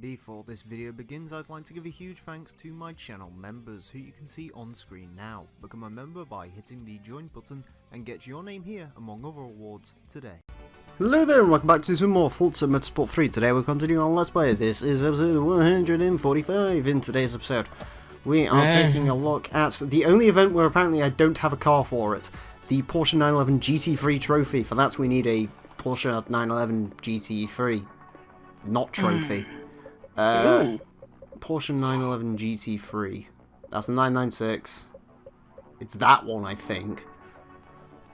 Before this video begins, I'd like to give a huge thanks to my channel members, who you can see on screen now. Become a member by hitting the join button and get your name here among other awards today. Hello there and welcome back to some more Forza Motorsport 3. Today we're continuing on Let's Play. This is episode 145. In today's episode we are taking a look at the only event where apparently I don't have a car for it. The Porsche 911 GT3 trophy. For that we need a Porsche 911 GT3. Not trophy. Porsche 911 GT3. That's the 996. It's that one, I think.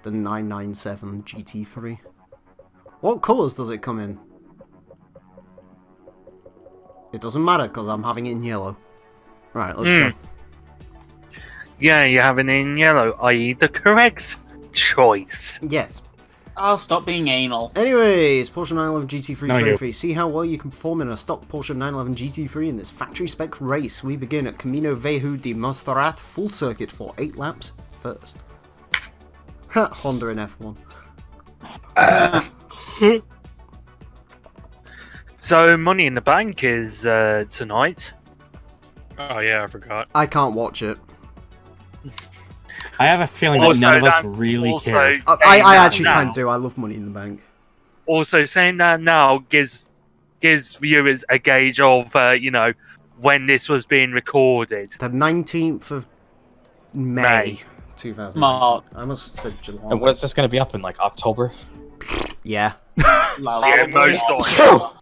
The 997 GT3. What colours does it come in? It doesn't matter because I'm having it in yellow. Right, let's go. Yeah, you're having it in yellow, i.e. the correct choice. Yes. I'll stop being anal. Anyways, Porsche 911 GT3 trophy. See how well you can perform in a stock Porsche 911 GT3 in this factory spec race. We begin at Camino Viejo de Montserrat full circuit for 8 laps first. Ha, Honda in F1. So, Money in the Bank is tonight. Oh yeah, I forgot. I can't watch it. I have a feeling that none of us really care. I actually kind of do. I love Money in the Bank. Also, saying that now gives viewers a gauge of, when this was being recorded. The 19th of May 2000. Mark. I must have said July. And when's this going to be up in, like, October? Yeah. Yeah, most of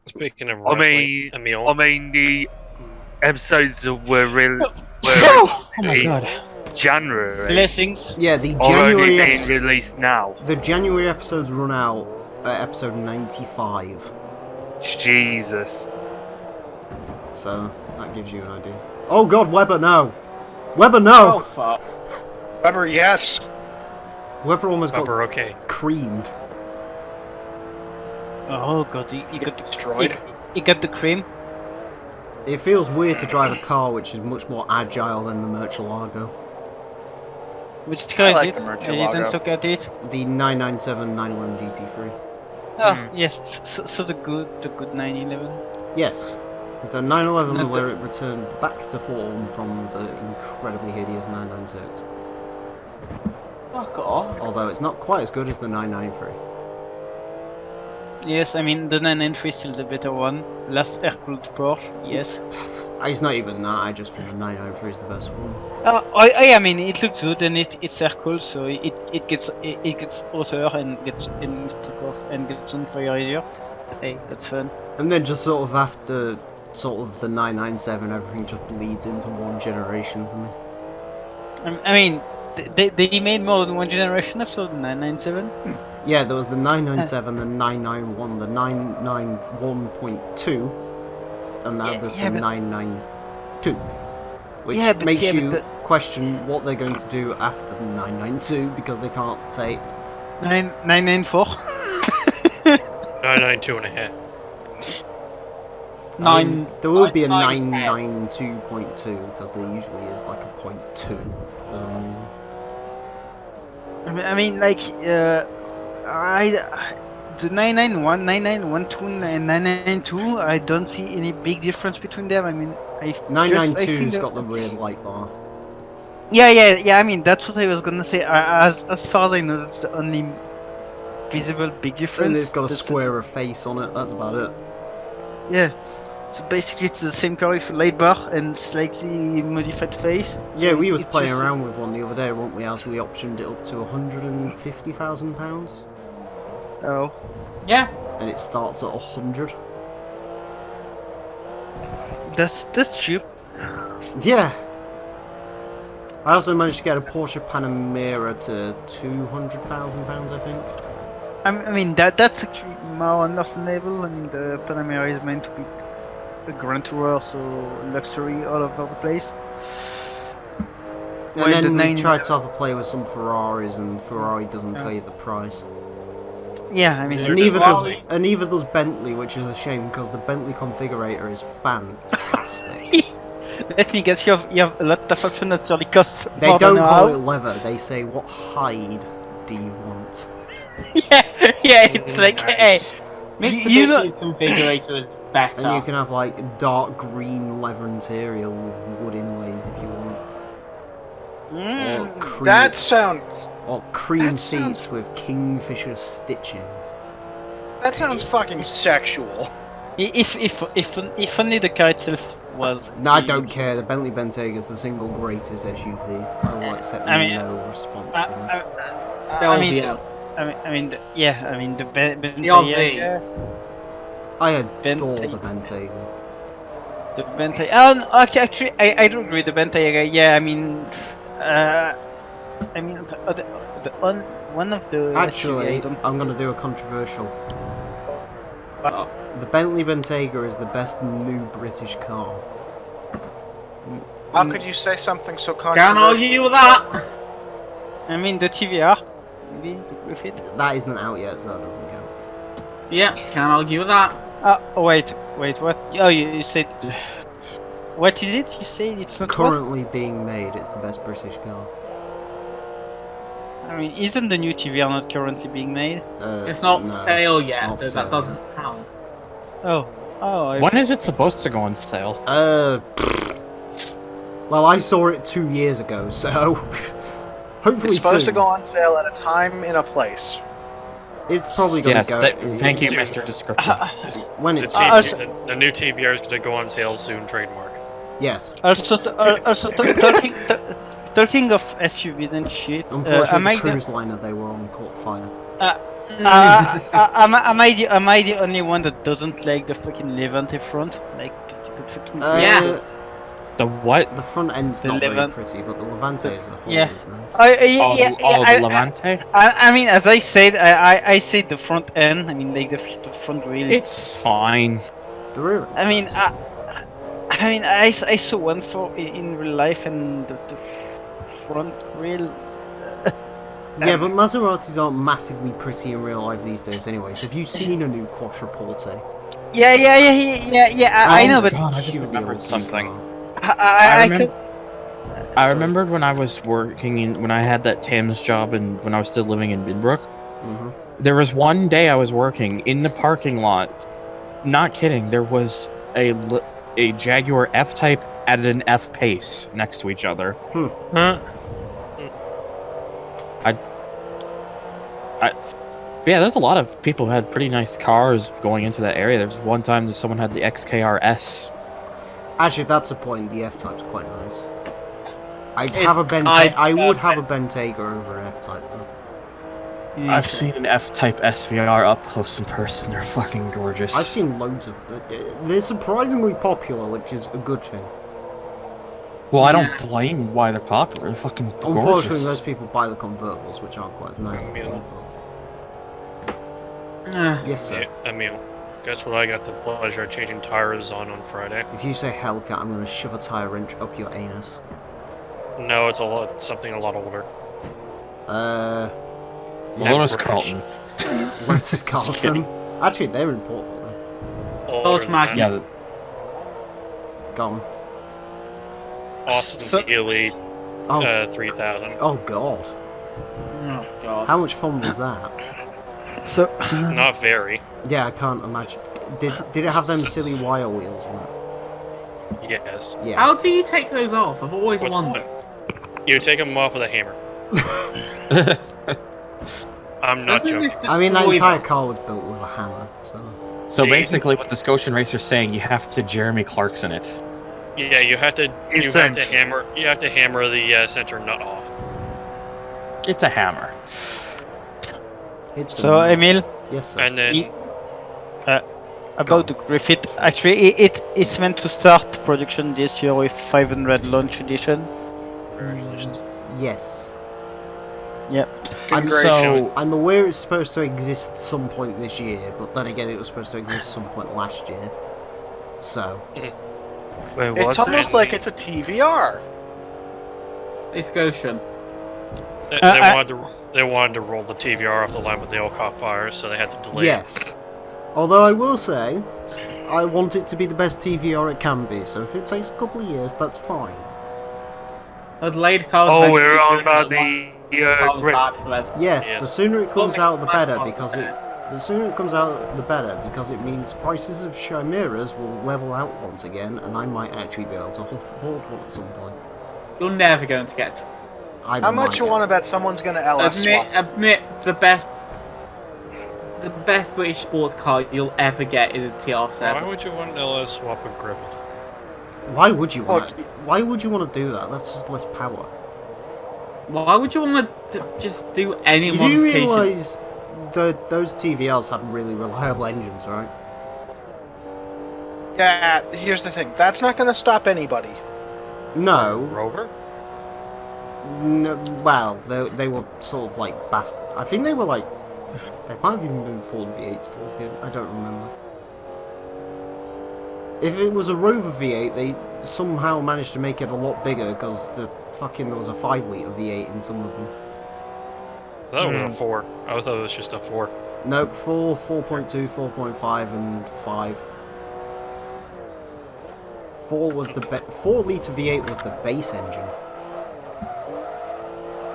Speaking of wrestling, Emile. I mean, the episodes were really Oh my god. January. Blessings. Yeah, the Are only January being released now. the January episodes run out at episode 95. Jesus. So that gives you an idea. Oh god, Weber, no! Weber, no! Oh fuck. Weber, yes. Weber almost Weber, got okay. creamed. Oh god, you got Destroyed. you got the cream. It feels weird to drive a car which is much more agile than the Murcielago. Which car is like it? the I Murcielago. didn't look at it. The 997 911 GT3. Oh yes, so the good 911. Yes. The 911 Not where it returned back to form from the incredibly hideous 996. Fuck off. Although it's not quite as good as the 993. Yes, I mean the 993 is still the better one. Last air-cooled Porsche, yes. It's not even that, I just think the 993 is the best one. I mean it looks good and it's air-cooled, so it gets hotter and gets and gets on fire easier. Hey, that's fun. And then just sort of after sort of the 997, everything just bleeds into one generation for me. I mean, they made more than one generation after the 997. Yeah, there was the 997, the 991, the 991.2, and now there's the 992. Which makes you question what they're going to do after the 992, because they can't say... 994. 992 and a half. There will be a 992.2, because there usually is like a 0.2. I mean, like, the 991, 991.2, and 992, I don't see any big difference between them. I mean, 992's got the rear light bar. Yeah. I mean, that's what I was gonna say. As far as I know, that's the only visible big difference. And it's got a square of face on it. That's about it. Yeah. So basically, it's the same car with a light bar and slightly modified face. So Yeah, we was it's playing just- around with one the other day, weren't we? As we optioned it up to £150,000, Oh. Yeah. and it starts at 100. That's cheap. Yeah. I also managed to get a Porsche Panamera to £200,000, I think. I mean that's actually more understandable. I mean the Panamera is meant to be a grand tourer, so luxury all over the place. And then we tried to have a play with some Ferraris, and Ferrari doesn't tell you the price. Yeah, I mean, And neither does Bentley, which is a shame because the Bentley configurator is fantastic. let me guess, you have a lot of options that actually cost They more don't than a call it house. leather, they say, what hide do you want? Yeah, it's like, hey, Mitsubishi's you know, configurator better. And you can have like dark green leather interior with wood inlays if you want. Or cream, That sounds. or cream that seats sounds- with kingfisher stitching. That sounds fucking sexual. If only the car itself was. No, I don't care. The Bentley Bentayga is the single greatest SUV. I will accept I mean, no response. for that. I mean, LVO. I mean the Bentayga. I adore Bentayga. the Bentayga. The Bentayga. Oh, no, actually, I do agree. The Bentayga. Yeah, I mean, one of the. Actually, SUV, I'm going to do a controversial. Oh. The Bentley Bentayga is the best new British car. How could you say something so Can't controversial? argue with that. I mean the TVR. Maybe the Griffith. That isn't out yet, so that doesn't count. Yeah, can't argue with that. Wait, what? Oh, you said. What is it? You say it's not what? Currently being made, it's the best British car. I mean, isn't the new TVR not currently being made? It's not no, for sale yet. not for That sale doesn't yet. count. Oh, When is it supposed to go on sale? Well, I saw it 2 years ago, so hopefully It's supposed to soon. go on sale at a time in a place. It's probably going Yes, to go. thank you, Soon. Mr. Descriptive. When The, it's the new TVR is going to go on sale soon. Trademark. yes. also talking of SUVs and shit. Unfortunately, the cruise liner they were on caught fire. Am I the only one that doesn't like the fucking Levante front? Like the fucking. Yeah. The what? The front end's The not very Levante- pretty, but the Levante as a whole Yeah. is nice. The Levante? I mean, as I said, I said the front end. I mean, like the front wheel. It's fine. The rear. I mean, I saw one in real life, and the front wheel. Yeah, but Maseratis aren't massively pretty in real life these days anyway, so if you've seen a new Quattroporte... Yeah. I know, but God, I just Cute remembered little something. car. I remembered when I was working when I had that Thames job and when I was still living in Binbrook. Mhm. There was one day I was working in the parking lot. Not kidding. There was a Jaguar F-Type at an F-Pace next to each other. Huh? Yeah, there's a lot of people who had pretty nice cars going into that area. There was one time that someone had the XKRS. Actually, that's a point. The F-Type's quite nice. I would have a Bentayga over an F-Type though. I've seen an F-Type SVR up close in person. They're fucking gorgeous. I've seen loads of them. They're surprisingly popular, which is a good thing. Well, I don't blame why they're popular. They're fucking Unfortunately, gorgeous. most people buy the convertibles, which aren't quite as nice. to Emile. people. Yes, sir. Yeah, Emile, guess what I got the pleasure of changing tires on Friday? If you say Hellcat, I'm going to shove a tire wrench up your anus. No, it's something a lot older. Lotus British. Carlton. Lotus Carlton. Actually, they're in Portland. Older than that. Yeah, Gone. Austin So- Healey Oh, 3000. oh god. Oh god. How much fun was that? So Not very. Yeah, I can't imagine. Did it have them silly wire wheels on it? Yes. Yeah. How do you take those off? I've always What's- wondered. You take them off with a hammer. I'm not Doesn't joking. this I mean, that destroy entire them? car was built with a hammer, so... So basically, what the Scotian Racer's saying, you have to Jeremy Clarkson it. Yeah, you have to Essentially. hammer. You have to hammer the center nut off. It's a hammer. It's so a- Emile, Yes, sir. And then about the Griffith, actually, it's meant to start production this year with 500 launch edition. congratulations. Yes. So, I'm aware it's supposed to exist some point this year, but then again, it was supposed to exist some point last year. So... Wait, It's what's almost it? like it's a TVR. It's Goshen. They wanted to roll the TVR off the line, but they all caught fire, so they had to delay. Yes. Although I will say, I want it to be the best TVR it can be, so if it takes a couple of years, that's fine. The delayed cars. Oh, meant to we're be on good, about but the car was Griffith. bad forever. Yes, Yes. the sooner it comes Well, out, the that's better, fine. because The sooner it comes out, the better, because it means prices of chimeras will level out once again, and I might actually be able to hold one at some point. You're never going to get. How much you want to bet someone's going to LS swap? Admit the best British sports car you'll ever get is a TR7. Why would you want an LS swap with Griffith? Why would you want? Why would you want to do that? That's just less power. Why would you want to just do any You do modification? realise those TVLs had really reliable engines, right? Yeah, here's the thing. That's not going to stop anybody. No. Rover? No, well, they were sort of like I think they were like. They might have even been Ford V8 towards the end. I don't remember. If it was a Rover V8, they somehow managed to make it a lot bigger because there was a 5-litre V8 in some of them. That was a 4. I thought it was just a 4. No, 4, 4.2, 4.5, and 5. 4-litre V8 was the base engine.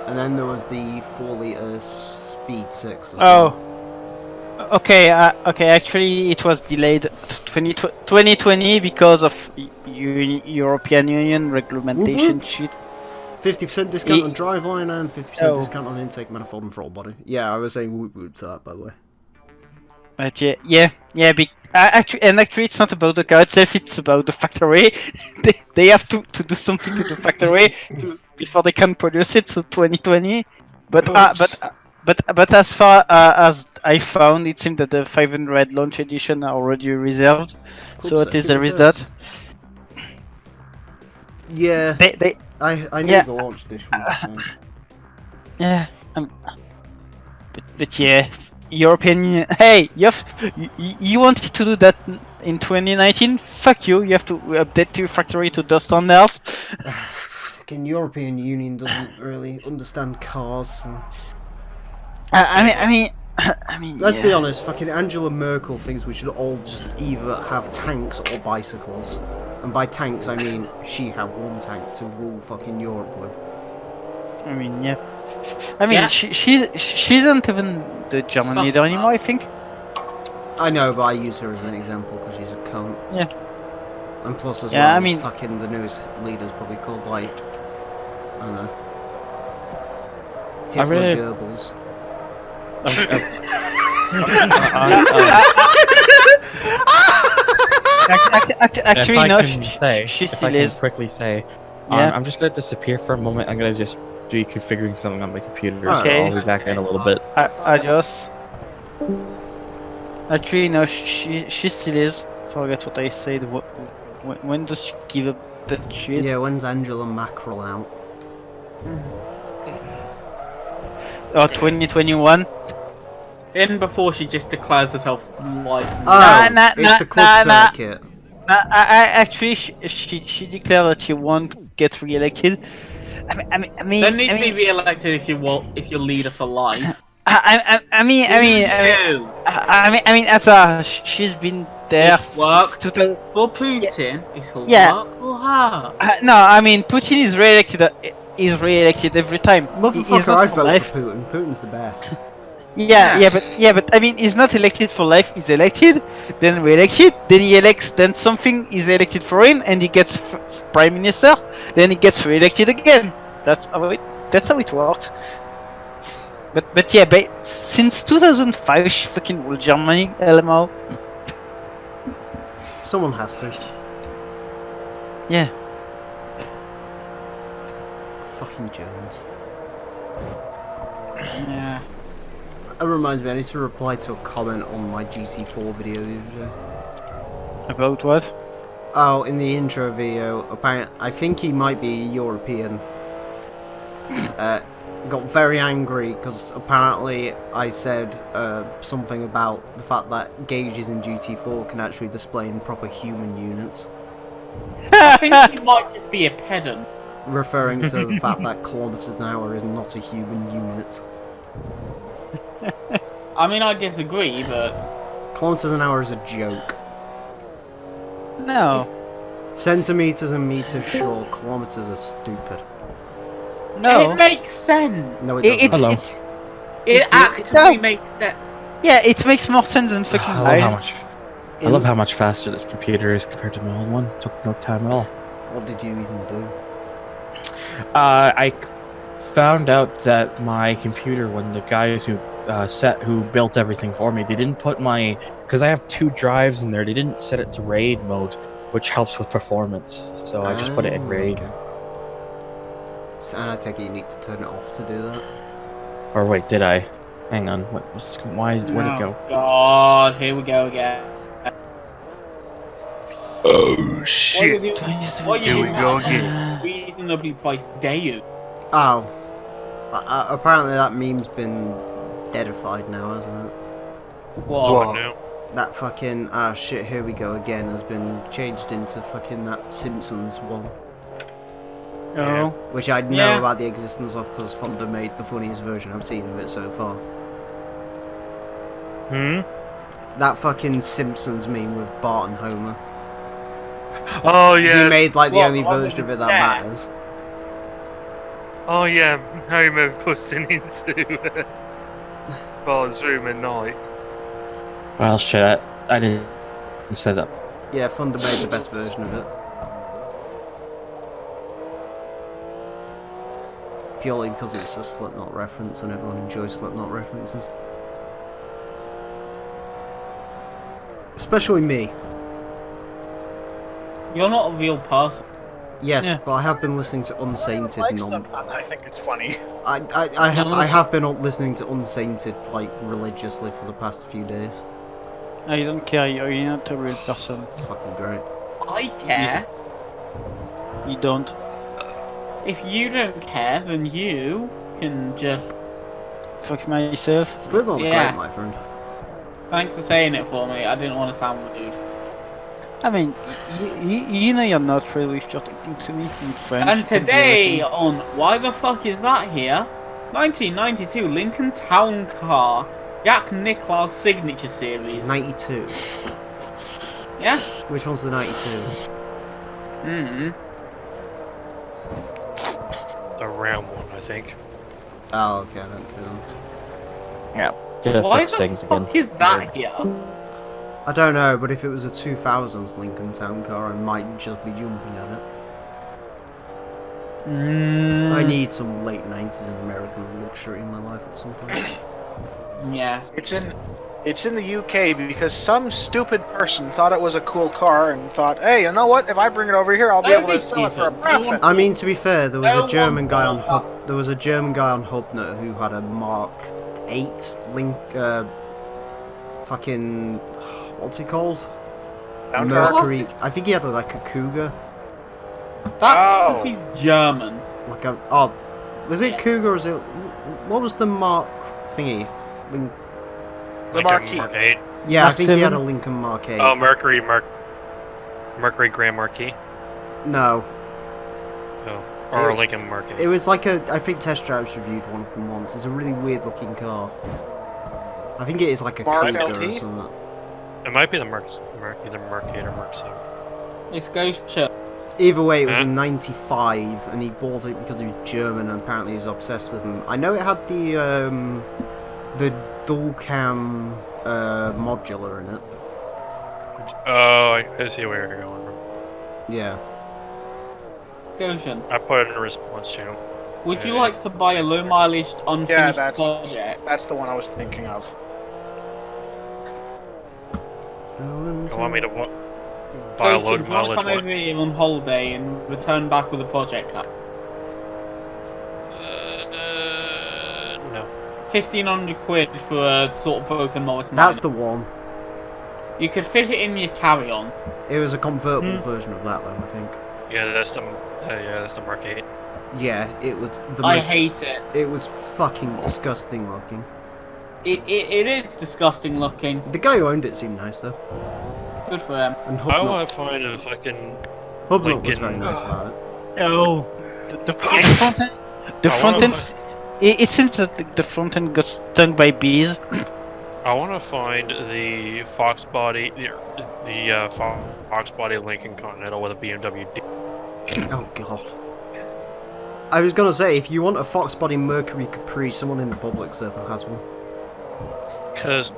And then there was the 4-litre Speed 6. Okay, okay. Actually, it was delayed to 2020 because of European Union regulation shit. 50% discount on driveline and 50% discount on intake, manifold, and throttle body. Yeah, I was saying whoop whoop to that, by the way. But yeah. Actually, it's not about the car itself. It's about the factory. they have to do something to the factory before they can produce it. So 2020. But as far as I found, it seemed that the 500 launch edition are already reserved. So at least there is that. Yeah. I knew the launch edition was a thing. Yeah. But yeah, European Union. Hey, you wanted to do that in 2019? Fuck you! You have to update your factory to the standards. Fucking European Union doesn't really understand cars. So. I mean. Let's be honest. Fucking Angela Merkel thinks we should all just either have tanks or bicycles. And by tanks, I mean she had one tank to rule fucking Europe with. I mean, yeah. I mean, she isn't even the German leader anymore, I think. I know, but I use her as an example because she's a cunt. Yeah. And plus as Yeah, well, I mean, fucking the newest leader's probably called like, I don't know, Hitler Goebbels. Actually, no, she if still I can is. quickly say, Yeah. I'm just gonna disappear for a moment. I'm gonna just be configuring something on my computer, so Okay. I'll be back in a little bit. Adios. Actually, no, she still is. Forget what I said. When does she give up that shit? Yeah, when's Angela Mackerel out? Or 2021? In before she just declares herself life. It's the club circuit. Actually, she declared that she won't get re-elected. I mean, Don't need to be re-elected if you're leader for life. I mean, as she's been there. It worked to for Putin. It's a Yeah. work for her. No, I mean Putin is re-elected. Is re-elected every time. Motherfucker, I'd vote for Putin. Putin's the best. Yeah, but I mean, he's not elected for life. He's elected, then re-elected, then he elects, then something is elected for him, and he gets prime minister. Then he gets re-elected again. That's how it works. But yeah, since 2005, she fucking ruled Germany. LMO. Someone has to. Yeah. Fucking Jones. Yeah. That reminds me, I need to reply to a comment on my GC4 video the other day. About what? Oh, in the intro video, apparently, I think he might be European. Got very angry because apparently I said something about the fact that gauges in GT4 can actually display in proper human units. I think he might just be a pedant. Referring to the fact that kilometers an hour is not a human unit. I mean, I disagree, but Kilometers an hour is a joke. No. Centimeters and meters, sure. Kilometers are stupid. No. it makes sense. No, it doesn't. Hello. It actually makes sense. Yeah, it makes more sense than fucking I love how much faster this computer is compared to my old one. Took no time at all. What did you even do? I found out that my computer, when the guys who built everything for me, they didn't put because I have 2 drives in there. They didn't set it to RAID mode, which helps with performance. So I just put it in RAID. Okay. So, and I take it you need to turn it off to do that. Or wait, did I? Hang on. Where'd it go? God, here we go again. Oh shit! What Here you we go again. reasonably priced Dayu? Oh. Apparently that meme's been deadified now, hasn't it? What? No. That fucking, shit, here we go again, has been changed into fucking that Simpsons one. Oh. Which I know Yeah. about the existence of because Fonda made the funniest version I've seen of it so far. That fucking Simpsons meme with Bart and Homer. Oh yeah. He made like the What, only the one version of with it that the matters. Oh yeah. Homer busting into Bart's room at night. Well, shit. I didn't set up. Yeah, Fonda made the best version of it. Purely because it's a Slipknot reference and everyone enjoys Slipknot references. Especially me. You're not a real person. Yes, Yeah. but I have been listening to Unsainted Like non. Slipknot, I think it's funny. I have been listening to Unsainted like religiously for the past few days. I don't care, you're not a real person. It's fucking great. I care. You don't. If you don't care, then you can just. Fuck myself. Slipknot Yeah. great, my friend. Thanks for saying it for me. I didn't want to sound rude. I mean, you know you're not really if you're talking to me in French. And you can do today everything. on Why the Fuck Is That Here? 1992 Lincoln Town Car Jack Nicklaus Signature Series. 92. Yeah? Which one's the 92? The round one, I think. Oh, okay, I don't kill. Yeah. Gotta Why fix the things again. fuck is that here? I don't know, but if it was a 2000s Lincoln Town Car, I might just be jumping at it. I need some late 90s and American luxury in my life at some point. Yeah. It's in the UK because some stupid person thought it was a cool car and thought, hey, you know what? If I bring it over here, I'll be Don't able be to sell it for a stupid. profit. I mean, to be fair, there was No a German one guy on thought Hubner who had a Mark 8 fucking, what's it called? Town car? Mercury. I think he had like a Cougar. That's Oh. because he's German. Like a was it Cougar or was it? What was the Mark thingy? The Like Marquis. a Mark 8. Yeah, I Mark think he had a 7? Lincoln Mark 8. Oh, Mercury Grand Marquis. No, Oh. Or Lincoln Mark 8. it was like I think Test Drives reviewed one of them once. It's a really weird looking car. I think it is like a Mark Cougar or LT? something. It might be the either Mark 8 or Mark 7. It's Ghost Ship. Either way, it was Huh? in '95, and he bought it because he was German, and apparently he's obsessed with them. I know it had the dual cam modular in it. Oh, I see where you're going. Yeah. Goshen. I put it in a response channel. Would you Yeah. like to buy a low mileage Yeah, unfinished that's project? the one I was thinking of. You want me to buy a Goshen, load do you want mileage to come one? over here on holiday and return back with a project car? No. 1,500 quid for a sort of broken Morris That's Minor. the one. You could fit it in your carry-on. It was a convertible version of that, though, I think. Yeah, that's the Mark 8. Yeah, it was the I most. hate it. It was fucking disgusting looking. It is disgusting looking. The guy who owned it seemed nice, though. Good for them. And I Hubnut want to find a fucking. was Lincoln, very nice about it. Oh, the front end. The I front wanna end. It seems that the front end got stung by bees. I want to find the Fox body, the Fox body Lincoln Continental with a BMW D. Oh god. I was gonna say, if you want a Fox body Mercury Capri, someone in the public server has one. Because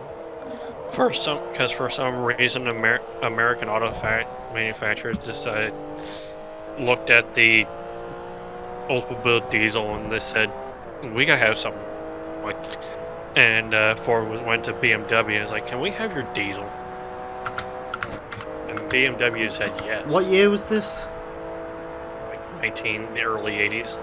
for some reason American auto manufacturers decided looked at the Oldsmobile diesel and they said we gotta have something like, and Ford went to BMW and was like, can we have your diesel? And BMW said yes. What year was this? Like the early 80s.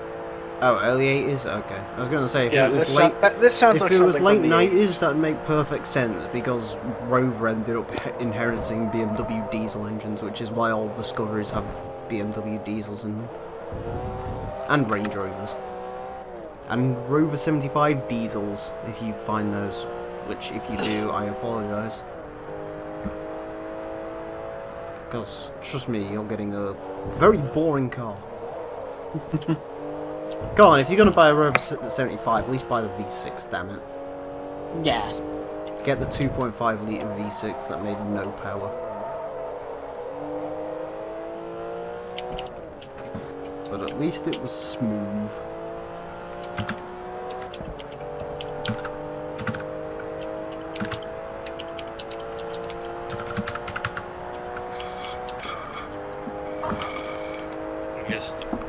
Oh, early 80s? Okay. I was going to say, if Yeah, it was this, late, this sounds if like it something was late from the 90s, that'd make perfect sense, because Rover ended up inheriting BMW diesel engines, which is why all Discoveries have BMW diesels in them. And Range Rovers. And Rover 75 diesels, if you find those. Which, if you do, I apologise. Because, trust me, you're getting a very boring car. Go on, if you're going to buy a Rover 75, at least buy the V6, damn it. Yeah. Get the 2.5 litre V6 that made no power. But at least it was smooth.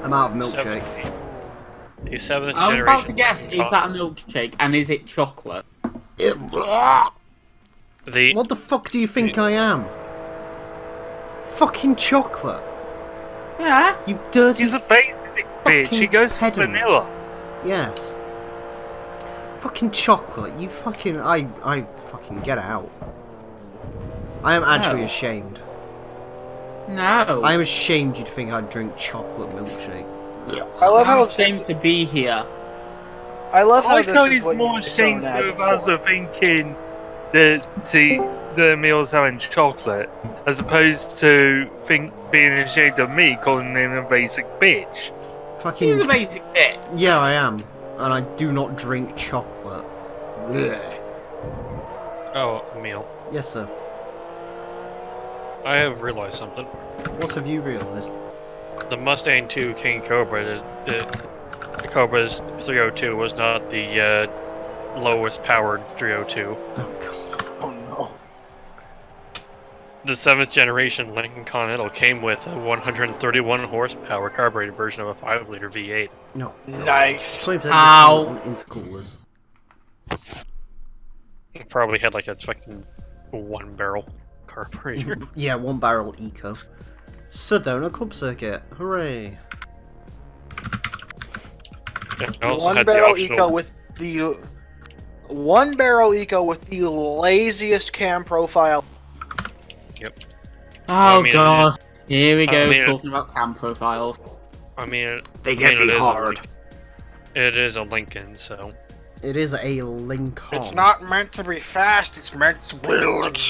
I'm out of milkshake. The 7th I was generation. about to guess, is that a milkshake and is it chocolate? What the fuck do you think I am? Fucking chocolate. Yeah. You dirty He's a basic bitch. He goes for pedant. vanilla. Yes. Fucking chocolate. You fucking... I fucking get out. I am actually ashamed. No. I am ashamed you'd think I'd drink chocolate milkshake. I love how I'm ashamed to be here. I love how I this thought is he's what more you're selling ashamed as of it us for. of thinking that the meal's having chocolate, as opposed to being ashamed of me calling him a basic bitch. Fucking... He's a basic bitch. Yeah, I am. And I do not drink chocolate. Ugh. Oh, Emile, Yes, sir. I have realized something. What have you realised? The Mustang 2 King Cobra, the Cobra's 302 was not the lowest powered 302. Oh, God. Oh no. The 7th generation Lincoln Continental came with a 131 horsepower carbureted version of a 5-liter V8. No. Nice. Ow. On intercoolers. It probably had like a fucking 1-barrel carburetor. Yeah, 1-barrel eco. Sedona Club Circuit. Hooray. It also One had the barrel optional. eco with the 1-barrel eco with the laziest cam profile. Oh I mean, god. Here we go, I mean, talking about cam profiles. I mean, They I get mean, me it is a hard. Lin- It is a Lincoln, so It is a Lincoln. It's not meant to be fast, it's meant to be It's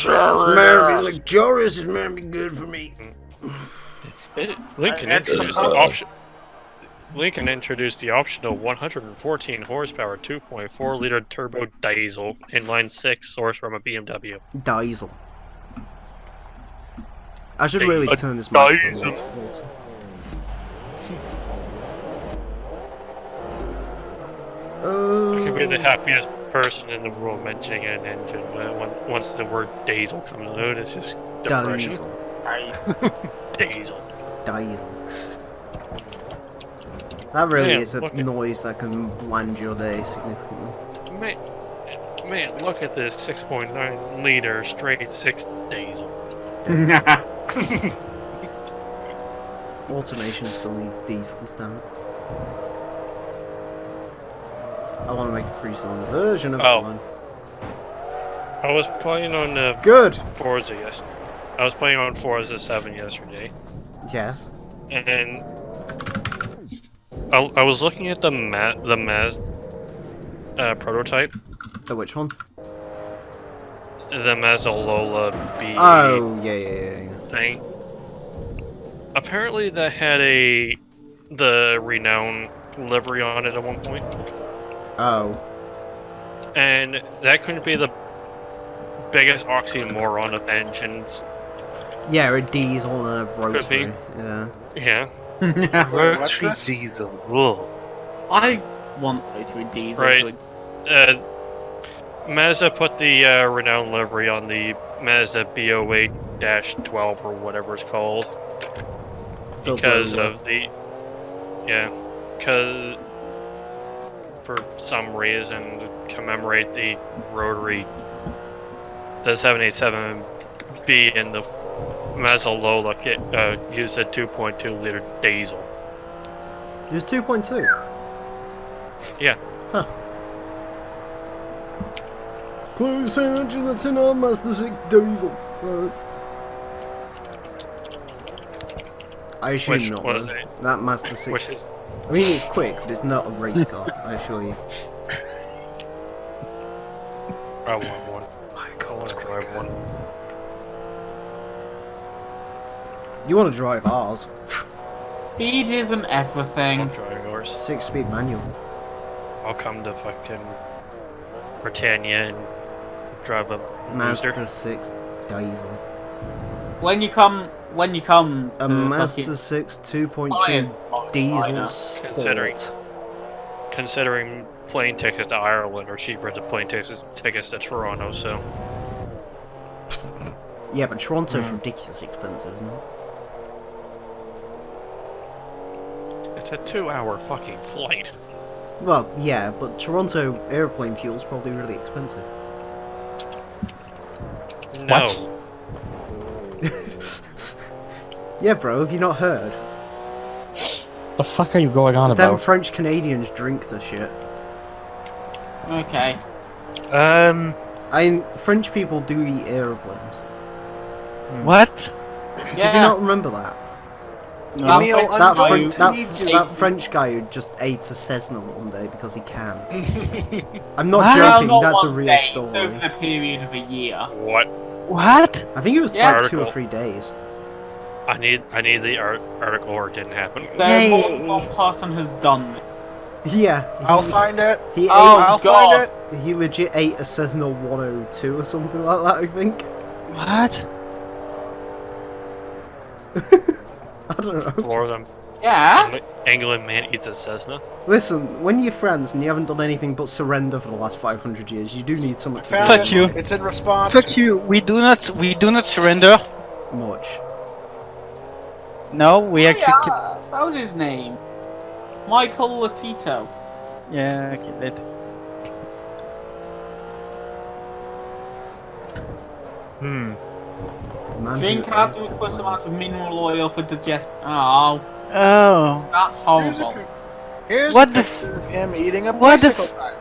luxurious. meant to be luxurious, it's meant to be good for me. Lincoln introduced the option. Lincoln introduced the optional 114 horsepower 2.4-liter turbo diesel inline 6 sourced from a BMW. Diesel. I should really turn this diesel. microphone towards. I could be the happiest person in the world mentioning an engine, but once the word diesel comes out, it's just depression. Diesel. Diesel. That really Man, is a look at- noise that can bland your day significantly. Man, look at this 6.9 liter straight 6 diesel. Automation still needs diesels, damn it. I want to make a 3-cylinder version of Oh. mine. I was playing on Good! Forza I was playing on Forza 7 yesterday, Yes. and I was looking at the Maz prototype, The which one? the Mazda Lola B Oh, yeah. thing. Apparently, that had the Renown livery on it at one point, Oh. and that couldn't be the biggest oxymoron of engines. Yeah, a diesel and a Could be. rotary. Yeah. Yeah. Wait, what's this? diesel. Ugh. I want rotary diesel. Right. Mazda put the renowned livery on the Mazda BO8-12 or whatever it's called. Because of the... Yeah. Because... For some reason, to commemorate the rotary... The 787B and the Mazda Lola used a 2.2 liter diesel. It was 2.2? Yeah. Huh. Close engine, that's in our Mazda 6 diesel. Right. I assume Which not. was though. it? That Mazda 6. Which is... I mean, it's quick, but it's not a race car, I assure you. I want one. My I God, want it's to quick. drive one. You want to drive ours? Speed isn't everything. I'll drive yours. 6-speed manual. I'll come to fucking Britannia and drive a Mazda Mazda. 6 diesel. When you come A to Mazda fucking 6 2.2 Iron diesel Spider. sport. Considering plane tickets to Ireland are cheaper than plane tickets to Toronto, so Yeah, but Toronto's ridiculously expensive, isn't it? it's a 2-hour fucking flight. Well, yeah, but Toronto airplane fuel's probably really expensive. No. What? Yeah, bro, have you not heard? The fuck are you going on Them about? French Canadians drink the shit. Okay. I mean, French people do eat aeroplanes. What? Did you not remember that? No, Emile, French That, guy Fren- who that, ate- that French guy who just ate a Cessna one day because he can. I'm not What? joking, Not that's a one real day, story. over the period of a year. What? What? I think it was Yeah. like 2 or Article. 3 days. I need the article or it didn't happen. So more than one person has done it. Yeah. I'll find it. He I'll God. find it. He legit ate a Cessna 102 or something like that, I think. What? I don't know. Floor them. Yeah? England man eats a Cessna. Listen, when you're friends and you haven't done anything but surrender for the last 500 years, you do need something to Found Fuck it. you. It's in response. Fuck you. We do not surrender. do much. No, we Oh, actually yeah, that was his name. Michael Latito. yeah, okay, that. The man Drink who has ate a it. request amount of mineral oil for digestion. Oh, Oh. that's horrible. Here's What a the picture of him eating a what the bicycle f- tire.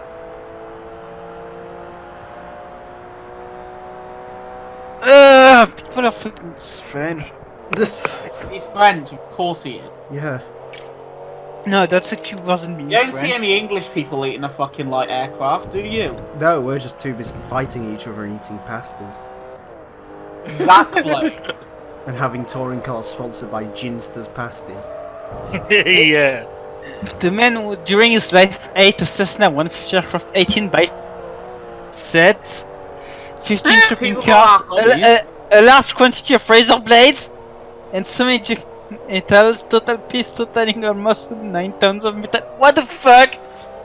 People are fucking strange. He's French, of course he is. Yeah. No, that's actually wasn't me. You don't see any English people eating a fucking light aircraft, do you? No, we're just too busy fighting each other and eating pastas. Exactly. And having touring cars sponsored by Ginster's pasties. Yeah. The man who, during his life, ate a Cessna 150 aircraft 18 by sets, 15 Yeah, shopping people carts, are hobbies. a large quantity of razor blades, and some metals, total piece totaling almost 9 tons of metal. What the fuck?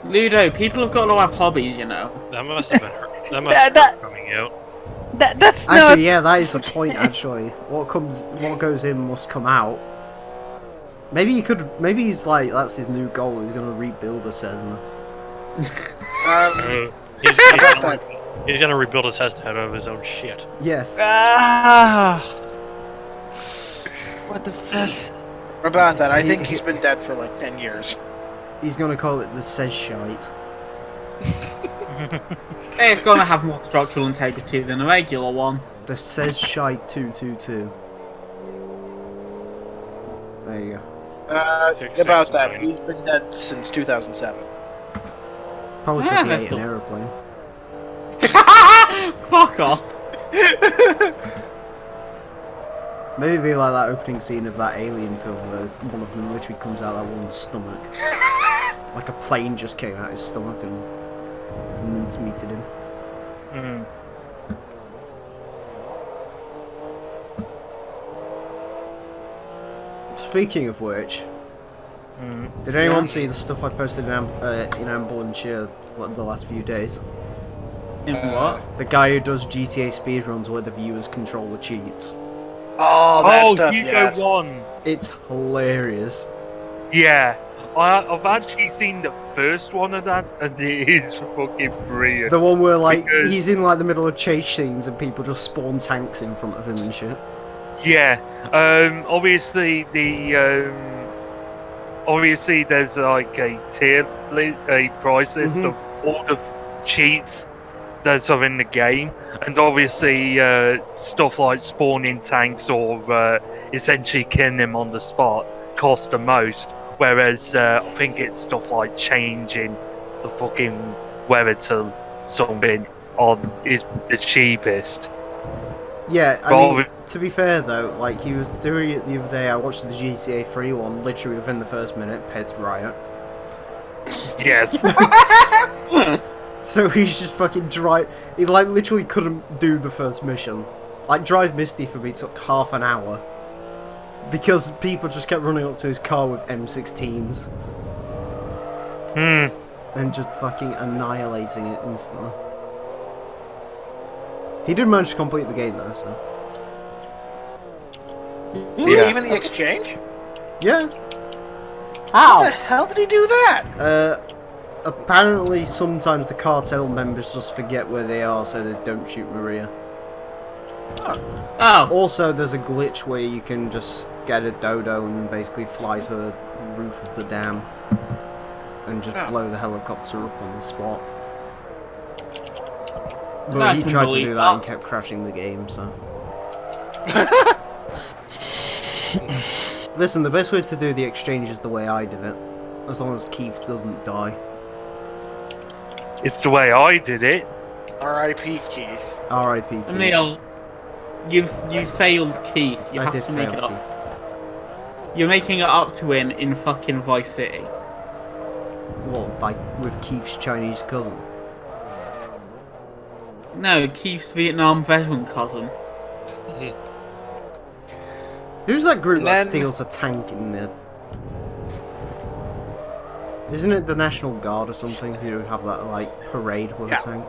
Ludo, people have got to have hobbies, you know. That must have been her. That must have been her coming out. That's not. Actually, yeah, that is the point. Actually, what goes in must come out. Maybe he could. Maybe he's like that's his new goal. He's gonna rebuild a Cessna. He's gonna rebuild his Cessna out of his own shit. Yes. Ah. What the fuck? About that, I think he's been dead for like 10 years. He's gonna call it the Says Shite. It's going to have more structural integrity than a regular one. The Says Shite 222. There you go. About that, 669. he's been dead since 2007. Probably Yeah, because that's he ate an still- aeroplane. Fuck off. Maybe it'd be like that opening scene of that Alien film where one of them literally comes out of that one's stomach. Like a plane just came out of his stomach and mincemeated him. Mm. Speaking of which, did anyone see the stuff I posted in Amble and Cheer the last few days? In what? The guy who does GTA speedruns where the viewers control the cheats. Oh, that stuff, Hugo yes. 1. It's hilarious. Yeah. I've actually seen the first one of that, and it is fucking brilliant. The one where, like, Because- he's in, like, the middle of chase scenes and people just spawn tanks in front of him and shit. Yeah. Obviously, obviously there's, like, a price list Mhm. of all the cheats that are in the game, and obviously stuff like spawning tanks or essentially killing them on the spot cost the most, whereas I think it's stuff like changing the fucking weather to something is the cheapest. Yeah, I Well, mean, to be fair though, like, he was doing it the other day. I watched the GTA 3 one, literally within the first minute, Pets Riot. Yes. So he's just fucking he, like, literally couldn't do the first mission. Like, Drive Misty for me took half an hour. Because people just kept running up to his car with M16s. And just fucking annihilating it instantly. He did manage to complete the game though, so... Yeah. Even the exchange? Yeah. How the hell did he do that? Apparently sometimes the cartel members just forget where they are so they don't shoot Maria. Oh. Also, there's a glitch where you can just get a dodo and basically fly to the roof of the dam and just blow the helicopter up on the spot. But I he can tried to believe do that and kept crashing the game, so... Listen, the best way to do the exchange is the way I did it. As long as Keith doesn't die. It's the way I did it. R.I.P. Keith. R.I.P. Keith. Emile, you failed Keith. You I have did to make fail, it up. Keith. You're making it up to him in fucking Vice City. What, with Keith's Chinese cousin? No, Keith's Vietnam veteran cousin. Who's that group that Then- steals a tank in there? Isn't it the National Guard or something who have that, like, parade with Yeah. a tank?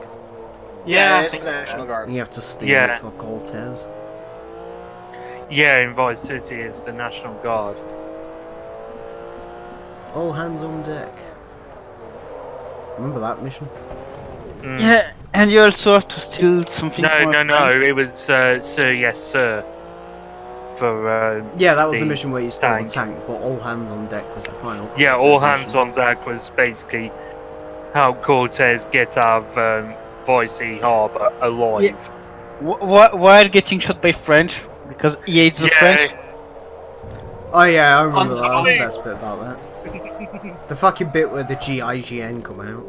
Yeah, I it's think the National Guard. And you have to steal Yeah. it for Cortez. Yeah, in Vice City, it's the National Guard. All hands on deck. Remember that mission? Yeah, and you also have to steal something No, from a no, friend. no. It was Sir, Yes, Sir. For Yeah, that was the The mission where you stole tank. the tank, but all hands on deck was the final. yeah, Cortez all hands mission. on deck was basically how Cortez gets out of Vice Harbor alive. While getting shot by French, because he hates the French. Oh yeah, I remember that. That was the Honestly- best bit about that. The fucking bit where the GIGN come out.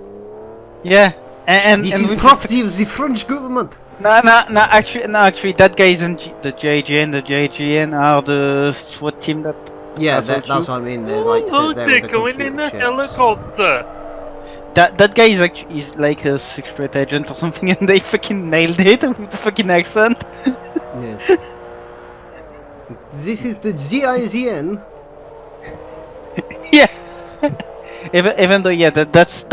Yeah, and This and is with- property of the French government. No, actually, that guy isn't the JGN. The JGN are the SWAT team that. Yeah, That's that's all what I mean. They like Oh, sit there they're with the going in computer a chips. helicopter. That guy is actually is like a secret agent or something, and they fucking nailed it with the fucking accent. Yes. This is the GIGN. Yeah. even though, yeah, that's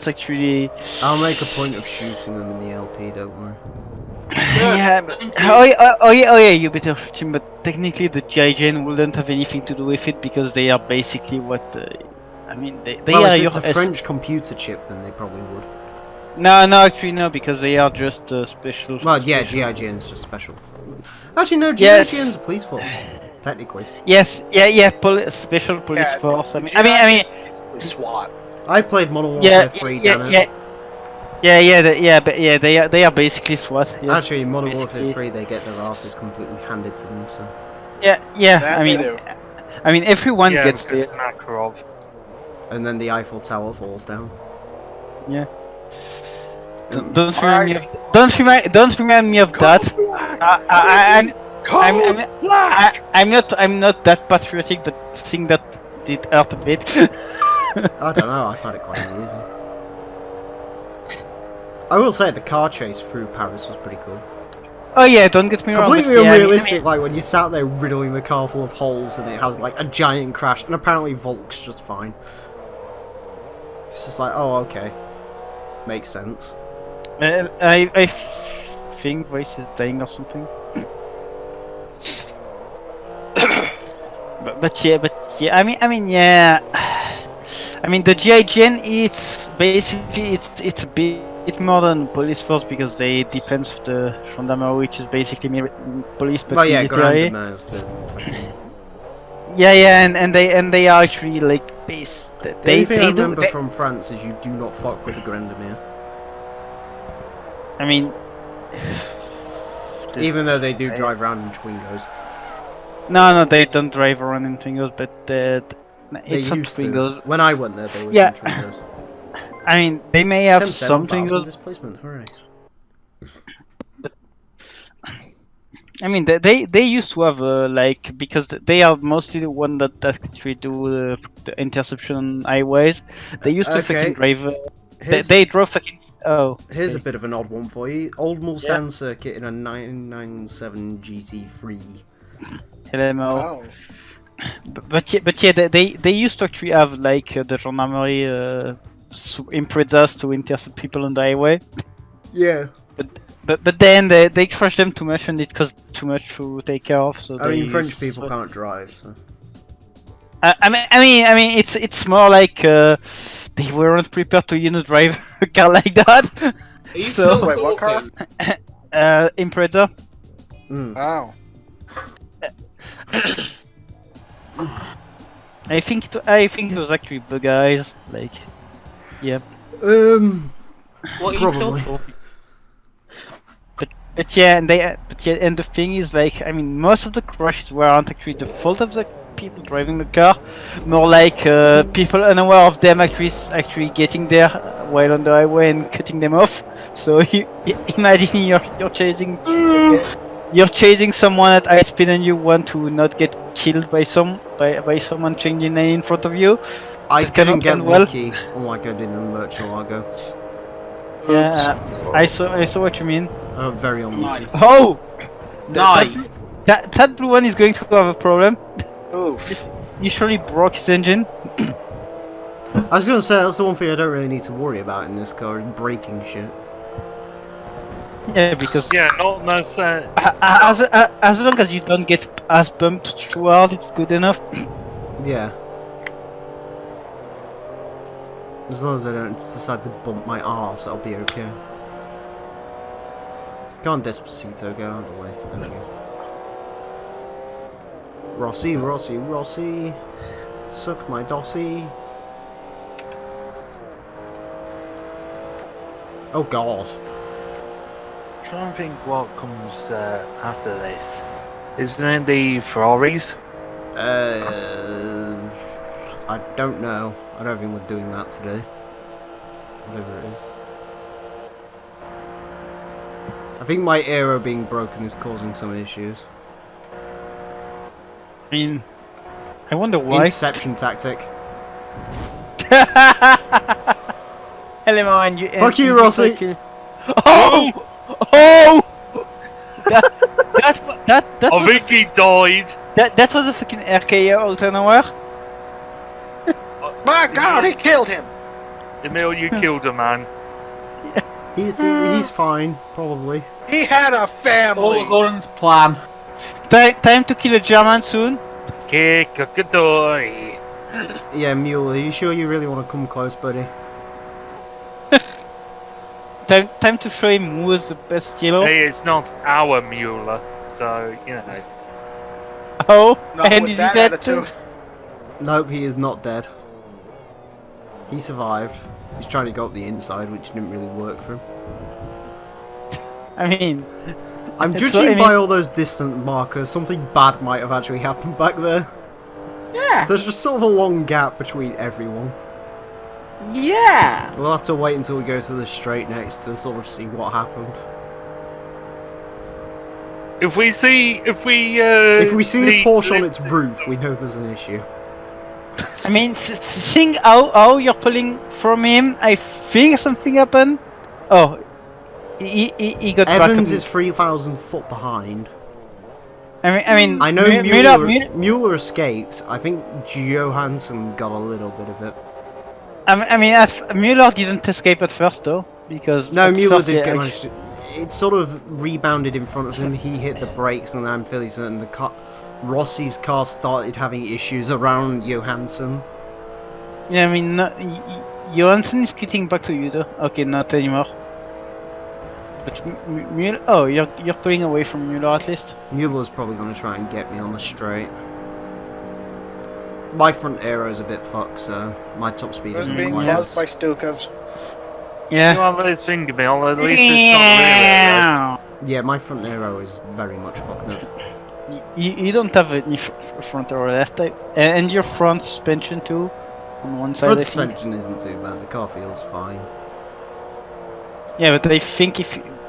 actually. I'll make a point of shooting them in the LP. Don't worry. Yeah. Oh yeah. You better shoot him, but technically the GIGN wouldn't have anything to do with it because they are basically what. I mean, they Well, are if your it's a French computer chip, then they probably would. No, actually no, because they are just special. Well, yeah, special- GIGN's just special. Actually, no, Yes. GIGN's a police force, technically. Yes, special police Yeah, force. I mean, SWAT. I played Modern Warfare 3, damn it. they are basically SWAT. Yeah, Actually, in Modern basically. Warfare 3, they get their asses completely handed to them, so... yeah. That I they mean, do. everyone Yeah, gets because there. Makarov. And then the Eiffel Tower falls down. Don't remind me of. Don't remind me of that. I'm not that patriotic, but think that did hurt a bit. I don't know, I find it quite amusing. I will say, the car chase through Paris was pretty cool. Oh yeah, don't get me wrong. Completely but yeah, unrealistic, like when you sat there riddling the car full of holes and it has like a giant crash, and apparently Volk's just fine. It's just like, oh, okay. Makes sense. I think voice is dying or something. but yeah. I mean, yeah. I mean, the GIGN, it's basically it's a bit more than police force because they depends of the gendarmerie, which is basically police but Well, yeah, military. Grandema's the fucking... Yeah, and they are actually like base. The They only thing I do. remember from France is you do not fuck with the Grandemir. I mean, Even though they do drive around in Twingos. no, they don't drive around in Twingos, but They it's not used Twingos. to. When I went there, they were Yeah. in Twingos. I mean, they may have 10% some on 1,000 Twingos. displacement, hooray. I mean, they used to have like, because they are mostly the one that actually do the interception on highways. They used to fucking drive. They drove fucking. Oh. Here's a okay. bit of an odd one for you. Old Mulsanne circuit in a 997 GT3. LMO. Oh. But yeah, they used to actually have like the gendarmerie imprezas to intercept people on the highway. Yeah. But then they crashed them too much and it cost too much to take care of. So I mean, they French people can't drive, so... I mean, it's more like they weren't prepared to drive a car like that. Are you So- still Wait, what car? talking? Impreza. Oh. I think it was actually bug eyes. Like, yeah. What are you still Probably. talking? But yeah, and the thing is, like, I mean, most of the crashes weren't actually the fault of the people driving the car, more like people unaware of them actually getting there while on the highway and cutting them off. So you imagine you're chasing someone at high speed and you want to not get killed by someone changing lane in front of you. I That cannot didn't get end well. lucky. Oh my god, in the merchant Largo. Yeah, I saw what you mean. Oh, very unlucky. Nice. Oh, Nice. that blue one is going to have a problem. Oof. You surely broke his engine. I was gonna say, that's the one thing I don't really need to worry about in this car, is braking shit. Yeah, because Yeah, not necessarily. as long as you don't get as bumped too hard, it's good enough. Yeah. As long as I don't decide to bump my arse, I'll be okay. Go on, Despacito, go out of the way. There we go. Rossi. Suck my dossy. Oh god. Trying to think what comes after this. Isn't it the Ferraris? I don't know. I don't think we're doing that today. Whatever it is. I think my aero being broken is causing some issues. I mean, I wonder why. Interception tactic. LMO and you. Fuck you, Rossi. Oh! Oh! That I was think he died. that was a fucking RKO out of nowhere. My God, he killed him. Emile, you killed a man. He's fine, probably. He had a All family. according to plan. Time to kill a German soon. Kick a door. Yeah, Mule, are you sure you really want to come close, buddy? Time to show him who is the best yellow. Hey, it's not our Mueller, so you know. Oh, Not and with is he that dead attitude. too? Nope, he is not dead. He survived. He's trying to go up the inside, which didn't really work for him. I mean, I'm It's judging so- I mean- by all those distant markers, something bad might have actually happened back there. Yeah. There's just sort of a long gap between everyone. Yeah. We'll have to wait until we go to the straight next to sort of see what happened. If we see If we see a Porsche on its roof, we know there's an issue. I mean, seeing how you're pulling from him, I think something happened. Oh, he got back. Evans is 3,000 foot behind. I mean, I know Müller. Mueller escaped. I think Johansson got a little bit of it. I mean, Müller didn't escape at first though. Because No, at Mueller first, did yeah, get managed to... It sort of rebounded in front of him. He hit the brakes, and I'm fairly certain the car... Rossi's car started having issues around Johansson. Yeah, I mean, Johansson is getting back to you though. Okay, not anymore. But Mueller, oh, you're pulling away from Mueller at least. Mueller's probably going to try and get me on the straight. My front aero's a bit fucked, so my top speed It was isn't being quite buzzed as... by Stukas. You Yeah. have this finger mill, at least it's not really. Yeah, my front aero is very much fucked up. You don't have any front or left, and your front suspension too, on one side. Front I think. suspension isn't too bad, the car feels fine. Yeah, but I think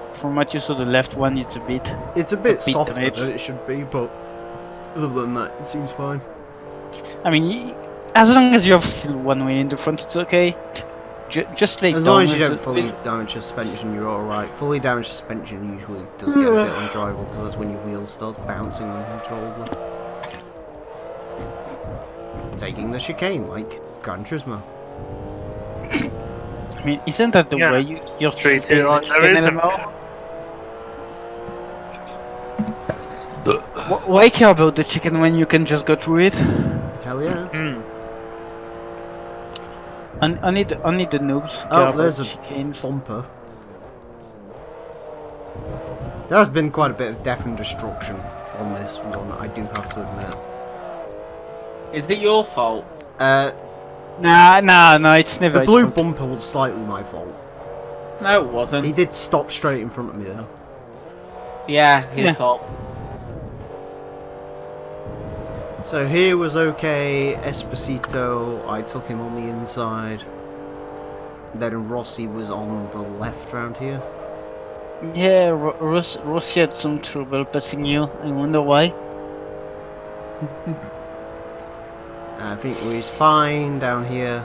from what you saw, the left one is a bit. It's a bit bit softer damaged. than it should be, but other than that, it seems fine. I mean, as long as you have still one wheel in the front, it's okay. Just lay As down long as you with don't the fully wheel. damage the suspension, you're alright. Fully damaged suspension usually does get a bit undrivable, because that's when your wheel starts bouncing uncontrollably. Taking the chicane, like Gran Turismo. I mean, isn't that the Yeah. way you're Treat treating it like the there chicken isn't. anymore? Why care about the chicken when you can just go through it? Hell yeah. Only the noobs care Oh, about there's a chickens. bumper. There has been quite a bit of death and destruction on this one, I do have to admit. Is it your fault? Nah, it's never. The blue his fault. bumper was slightly my fault. No, it wasn't. He did stop straight in front of me though. Yeah, his Yeah. fault. So here was okay, Esposito, I took him on the inside. Then Rossi was on the left round here. Yeah, Rossi had some trouble passing you. I wonder why. I think we was fine down here.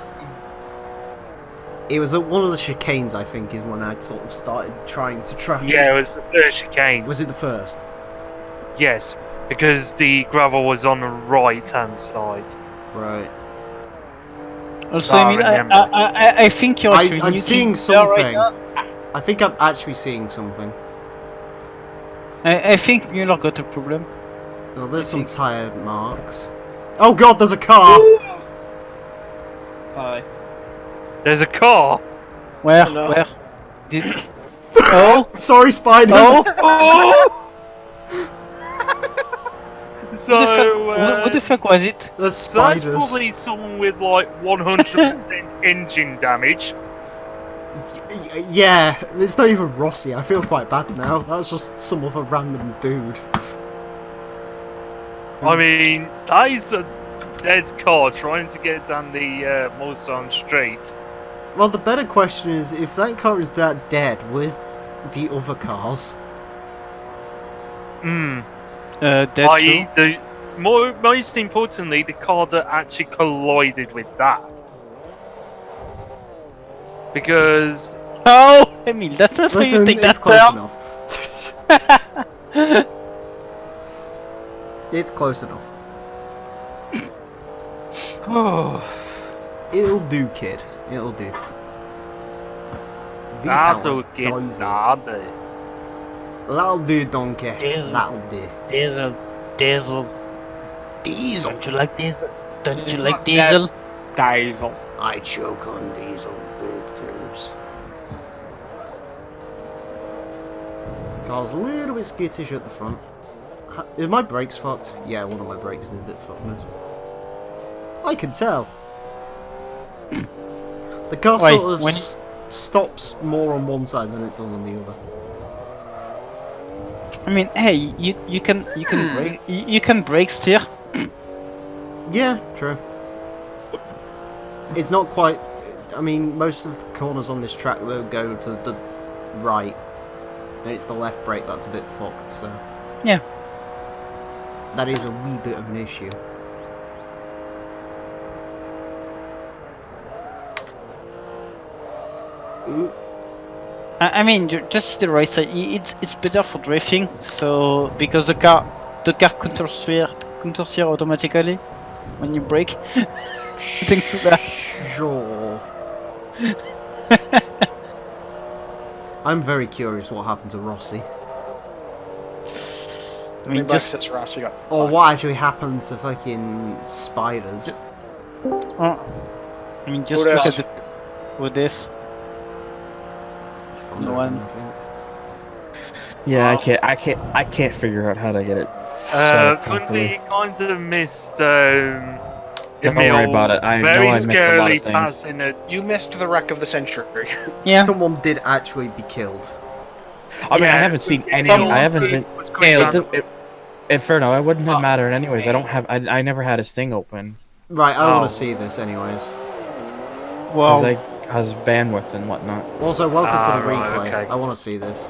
It was at one of the chicanes, I think, is when I sort of started trying to track. Yeah, it was the first chicane. Was it the first? Yes, because the gravel was on the right hand side. Right. Also, I Emile, remember. I think you're actually I'm muting seeing there right something. now. I think I'm actually seeing something. I think Mueller got a problem. Well, there's some tyre marks. Oh god, there's a car! Bye. There's a car. Where? Oh, no. Where? Did? Oh! Sorry, spiders! Oh! So, what the fuck was it? There's so that's spiders. probably someone with like 100% engine damage. Yeah, it's not even Rossi. I feel quite bad now. That's just some other random dude. I mean, that is a dead car trying to get down the Mustang Street. Well, the better question is, if that car is that dead, where's the other cars? Dead I.e., too? most importantly, the car that actually collided with that. Because Oh, Emile, that's not how you Listen, take it's that close turn. enough. It's close enough. It'll do, kid. It'll do. that'll Diesel. get nada. That'll do, donkey. Diesel. That'll do. Diesel. Diesel. Don't you like diesel? Don't It's you not like diesel? Diesel. I choke on diesel breakthroughs. Car's a little bit skittish at the front. Is my brakes fucked? Yeah, one of my brakes is a bit fucked. I can tell. The car Wait, sort of when stops more on one side than it does on the other. I mean, hey, you can brake you can brake steer. Yeah, true. It's not quite. I mean, most of the corners on this track though go to the right, and it's the left brake that's a bit fucked. So Yeah. that is a wee bit of an issue. I mean, just the right side. It's better for drifting. So because the car counter steer automatically when you brake. Thanks to that. Sure. I'm very curious what happened to Rossi. I mean, Just just since Rossi got Or fucked. what actually happened to fucking spiders. I mean, just What look else? at it with this. It's from No there, one. I think. Yeah, I can't figure out how to get it set up properly. Fundy kind of missed Don't Emile worry about it. I know very I missed a lot scarily of things. passing it. You missed the wreck of the century. Yeah. Someone did actually be killed. I mean, I Yeah, haven't seen any. someone I haven't did- been. was quick on- Inferno, it wouldn't have mattered anyways. I don't have. I never had his thing open Right, I Oh. want to see this anyways. because Wow. I has bandwidth and whatnot. Also, welcome to the right, replay. okay. I want to see this.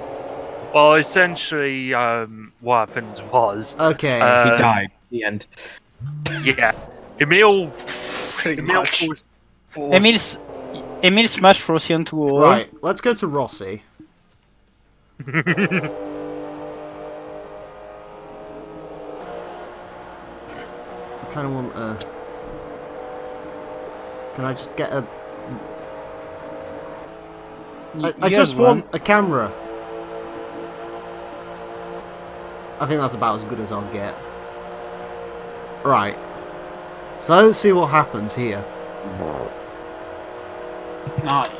Well, essentially, what happened was, Okay. He Um, died. The end. yeah, Emile Pretty Emile much. forced- Emile smashed Rossi onto a wall. right, let's go to Rossi. I kind of want a... Can I just get a... I You just have one. want a camera. I think that's about as good as I'll get. Right. So let's see what happens here. Nice.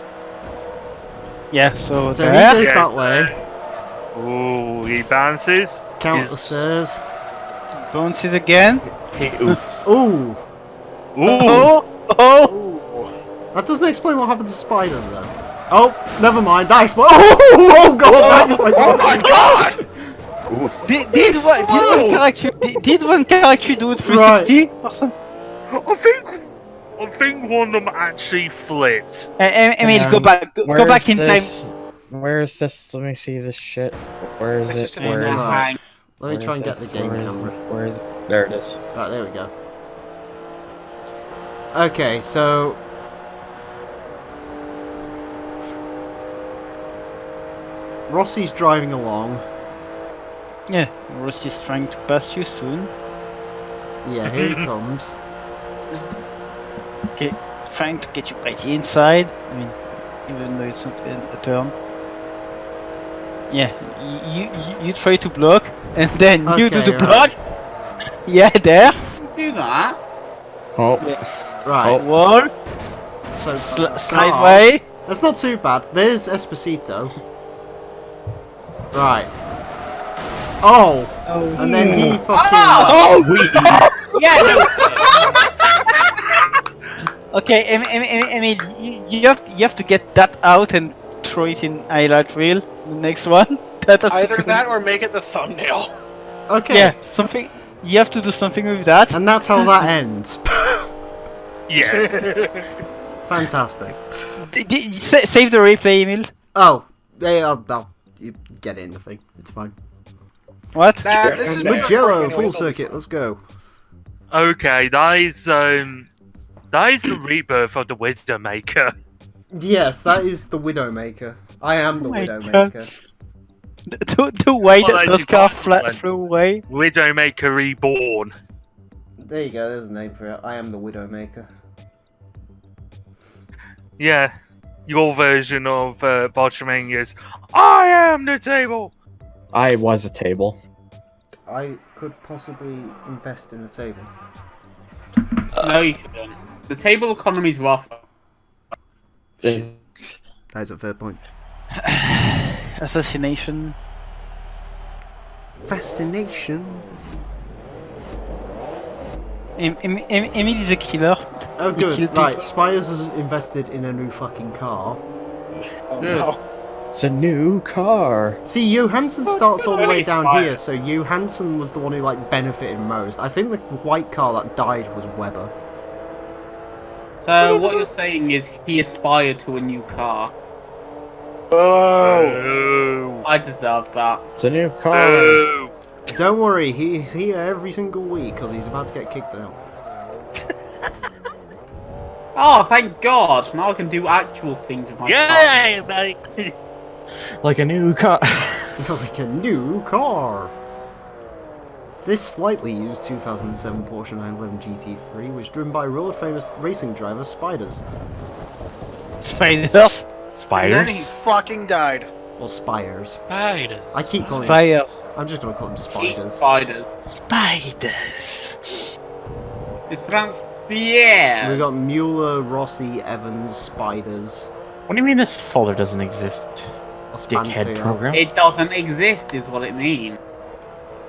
Yeah, so So he there. goes Yes, that way. Ooh, he bounces. Count He's- the stairs. Bounces again. He oofs. Ooh! Ooh, Oh! That doesn't explain what happened to spiders, though. Oh, never mind. That explains. Oh god! That explains Oh what my happened. god! Oof. Did one character do it 360? Awesome. I think one of them actually flipped. Emile, go back. Go Where's back in time. this? Where is this? Let me see this shit. Where is This it? is Where is it? Right. Let Where me try is and get the this? game Where is camera. it? Where is it? There it is. Right, there we go. Okay, so... Rossi's driving along. Yeah, Rossi's trying to pass you soon. Yeah, here he comes. Okay, trying to get you by the inside. I mean, even though it's not a turn. Yeah, you try to block, and then you do Okay, the right. block. Yeah, there. Do that. Oh, Right, Wall. so... Sideway. That's not too bad. There's Esposito. Right. Oh! And then he fucking... Yeah, no. Okay, Emile, you have to get that out and throw it in highlight reel. The next one. That has to Either be- that or make it the thumbnail. Okay. Yeah, something. You have to do something with that. And that's how that ends. Yes. Fantastic. Save the replay, Emile. Oh, you get it in the thing. It's fine. What? Nah, this is Mugello, full circuit, let's go. Okay, that is the rebirth of the Widowmaker. Yes, that is the Widowmaker. I am the Oh my Widowmaker. The way Well, that I those do cars not- flew away. Widowmaker Reborn. There you go, there's a name for it. I am the Widowmaker. Yeah, your version of Botchamania's I am the table. I was a table. I could possibly invest in a table. No, you couldn't. The table economy's rough. That's a fair point. Assassination. Fascination. Emile is a killer. Oh, He good. killed Right, people. Spiers has invested in a new fucking car. Oh no. It's a new car. See, Johansson starts all the way down Fire. here, so Johansson was the one who like benefited most. I think the white car that died was Weber. So what you're saying is he aspired to a new car. Oh. I deserve that. It's a new car. Oh. Don't worry, he's here every single week because he's about to get kicked out. Oh, thank God! Now I can do actual things with my car. Yeah, buddy. Like a new car. Like a new car. This slightly used 2007 Porsche 911 GT3 was driven by world famous racing driver Spiers. Spiders. And then he Spiders. fucking died. Or Spiers. Spiders. I keep calling Spiers. I'm just gonna call them spiders. Spiders. Spiders. It's pronounced Spiers. We've got Mueller, Rossi, Evans, Spiders. What do you mean this folder doesn't exist? Or Dickhead Spantail. program. It doesn't exist, is what it means.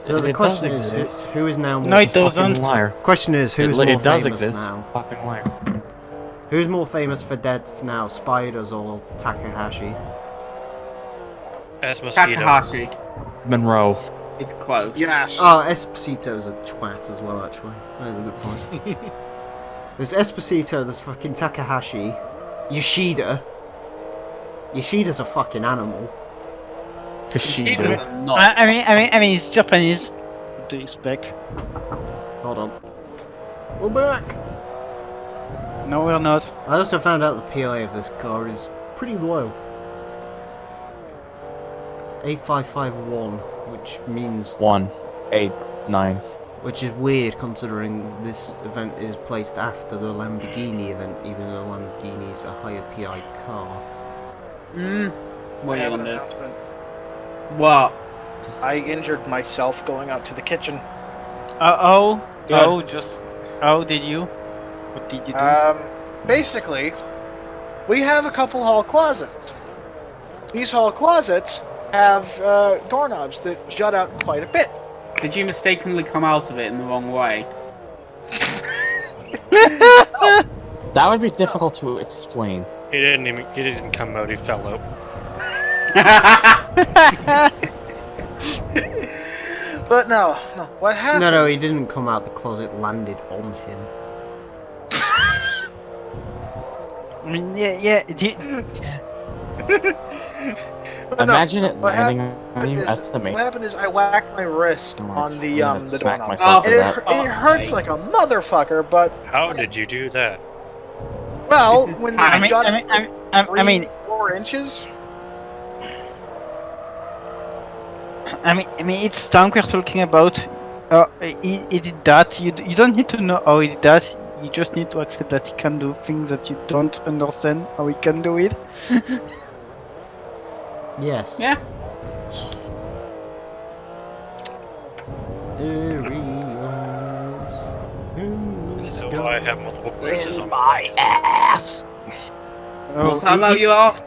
So the It question does is, exist. who is now more No, it Fucking doesn't. liar. Question is, who's more It does famous exist. now? Fucking liar. Who's more famous for dead now, Spiders or Takahashi? Esposito. Takahashi. Monroe. It's close. Yes. Oh, Esposito's a twat as well, actually. That's a good point. There's Esposito, there's fucking Takahashi, Yoshida. Yoshida's a fucking animal. Kushida. Not. I mean, it's Japanese. What do you expect? Hold on. We're back! No, we're not. I also found out the PI of this car is pretty low. 8551, which means... 1, 8, 9. Which is weird considering this event is placed after the Lamborghini event, even though Lamborghini is a higher PI car. What I are you have an gonna do? announcement. What? I injured myself going out to the kitchen. How Good. did you? What did you do? Basically, we have a couple hall closets. These hall closets have doorknobs that jut out quite a bit. Did you mistakenly come out of it in the wrong way? That would be difficult to explain. He didn't come out. He fell out. But no. What happened? No, he didn't come out the closet, landed on him. I mean, yeah. But no, Imagine it what landing happened on you. is- That's the main. What happened is I whacked my wrist on the Smack doorknob. myself Oh, with It, that. it hurts like a motherfucker, but How did you do that? well, This is when I you mean- jut I mean, 4 inches. I mean, it's tank we're talking about. He did that. You don't need to know how he did that. You just need to accept that he can do things that you don't understand how he can do it. Yes. Yeah. So I have multiple bruises on my ass. Oh, What's that about you asked?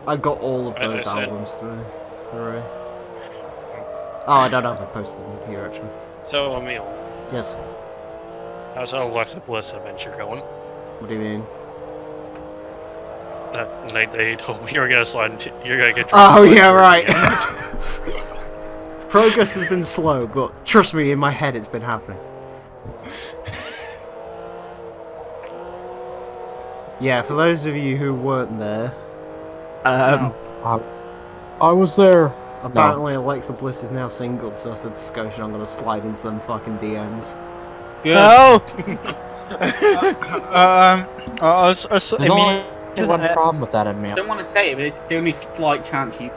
I got all of As I those said. albums through. Hooray. Oh, I don't have a poster up here actually. So, Emile, Yes. how's the Alexa Bliss adventure going? What do you mean? They told me you were gonna slide into, you're gonna get Oh slide yeah, through right. again. Progress has been slow, but trust me, in my head it's been happening. Yeah, for those of you who weren't there, I was there. apparently Alexa Bliss is now single, so I said to Scotia I'm gonna slide into them fucking DMs. Good. No. Also, There's only Emile, one problem with that, I Emile. don't want to say it, but it's the only slight chance you.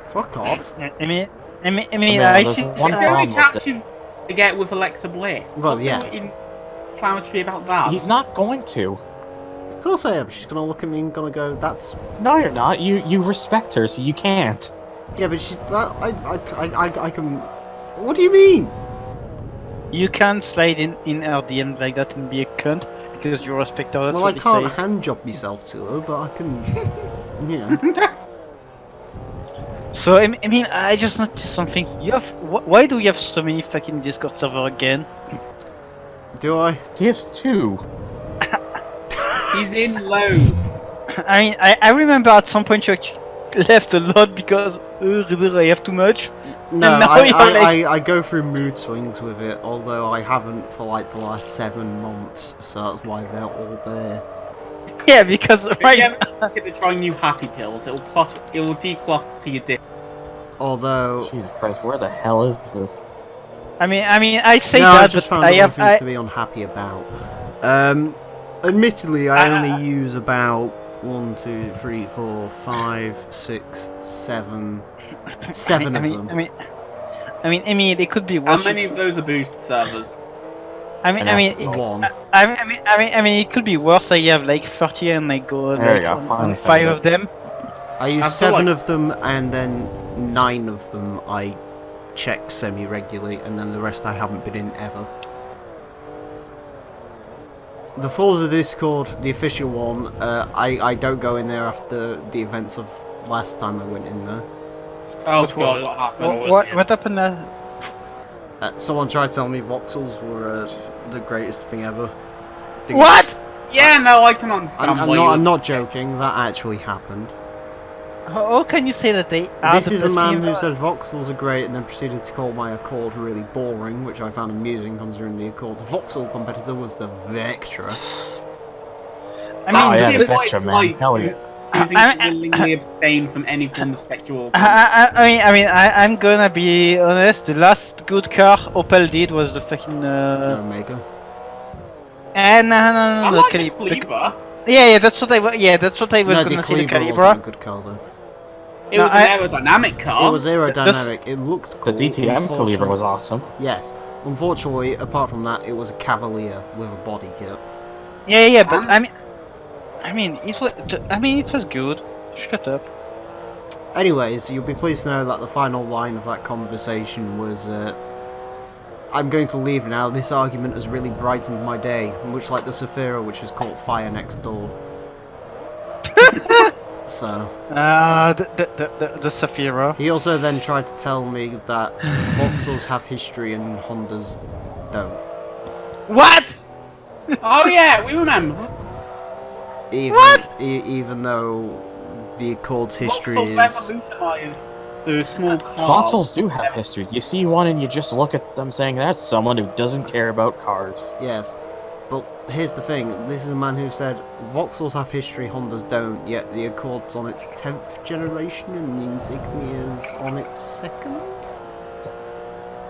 Fuck off. Emile, I there's see. one It's the only problem with chance you to get with Alexa Bliss. Well, What's yeah. so inflammatory about that? He's not going to. Of course I am. She's gonna look at me and gonna go, that's... No, you're not. You respect her, so you can't. Yeah, but she... Well, I can... What do you mean? You can't slide in her DMs like that and be a cunt because you respect her. That's Well, I what he can't says. handjob myself to her, but I can... Yeah. So I mean, I just noticed something. You have why do you have so many fucking Discord server again? Do I? DS2. He's in low. I mean, I remember at some point you actually left a lot because I have too much. No, And now you're like- I go through mood swings with it, although I haven't for like the last 7 months, so that's why they're all there. Yeah, because If right you ever consider trying new happy pills, it'll declutter your dick. Although... Jesus Christ, where the hell is this? I mean, I say no, I that, just but found I other have things to be unhappy about. Admittedly, I only use about 1, 2, 3, 4, 5, 6, 7 of them. I mean, it could be How worse. many of those are boost servers? I mean, One. I mean, it could be worse. I have like 30 and I go There like you go, on finally 5 found of them. I use I feel 7 like- of them, and then 9 of them I check semi-regularly, and then the rest I haven't been in ever. The Forza Discord, the official one, I don't go in there after the events of last time I went in there. Oh What god, was- what happened? What happened? Someone tried to tell me voxels were the greatest thing ever. What? Yeah, no, I can understand why you I'm not joking, that actually happened. How can you say that they are This the is a best man thing who ever? said voxels are great and then proceeded to call my Accord really boring, which I found amusing considering the Accord's voxel competitor was the Vectra. I mean, Oh, yeah, That's the what it's Vectra, man. like Hell yeah. choosing I- to willingly abstain from any form of sexual. I'm gonna be honest. The last good car Opel did was the fucking. The Omega. No, I the like the Calibra. Cleaver. Yeah, that's what I was. Yeah, that's what I was No, gonna the say. The Calibra wasn't a Calibra. good car though. It No, was an aerodynamic car. It was aerodynamic, it looked The cool. DTM Calibra unfortunately- was awesome. Yes. Unfortunately, apart from that, it was a Cavalier with a body kit. Yeah, but I mean, it was. It was good. Shut up. Anyways, you'll be pleased to know that the final line of that conversation was, I'm going to leave now, this argument has really brightened my day, much like the Saphira which has caught fire next door. So, The Saphira. he also then tried to tell me that voxels have history and Hondas don't. What? Oh yeah, we remember. Even though the Accord's history Vauxhall is... revolutionised the small car. Voxels do have history. You see one and you just look at them saying, that's someone who doesn't care about cars. Yes. But here's the thing, this is a man who said Vauxhalls have history, Hondas don't, yet the Accord's on its 10th generation and the Insignia's on its 2nd?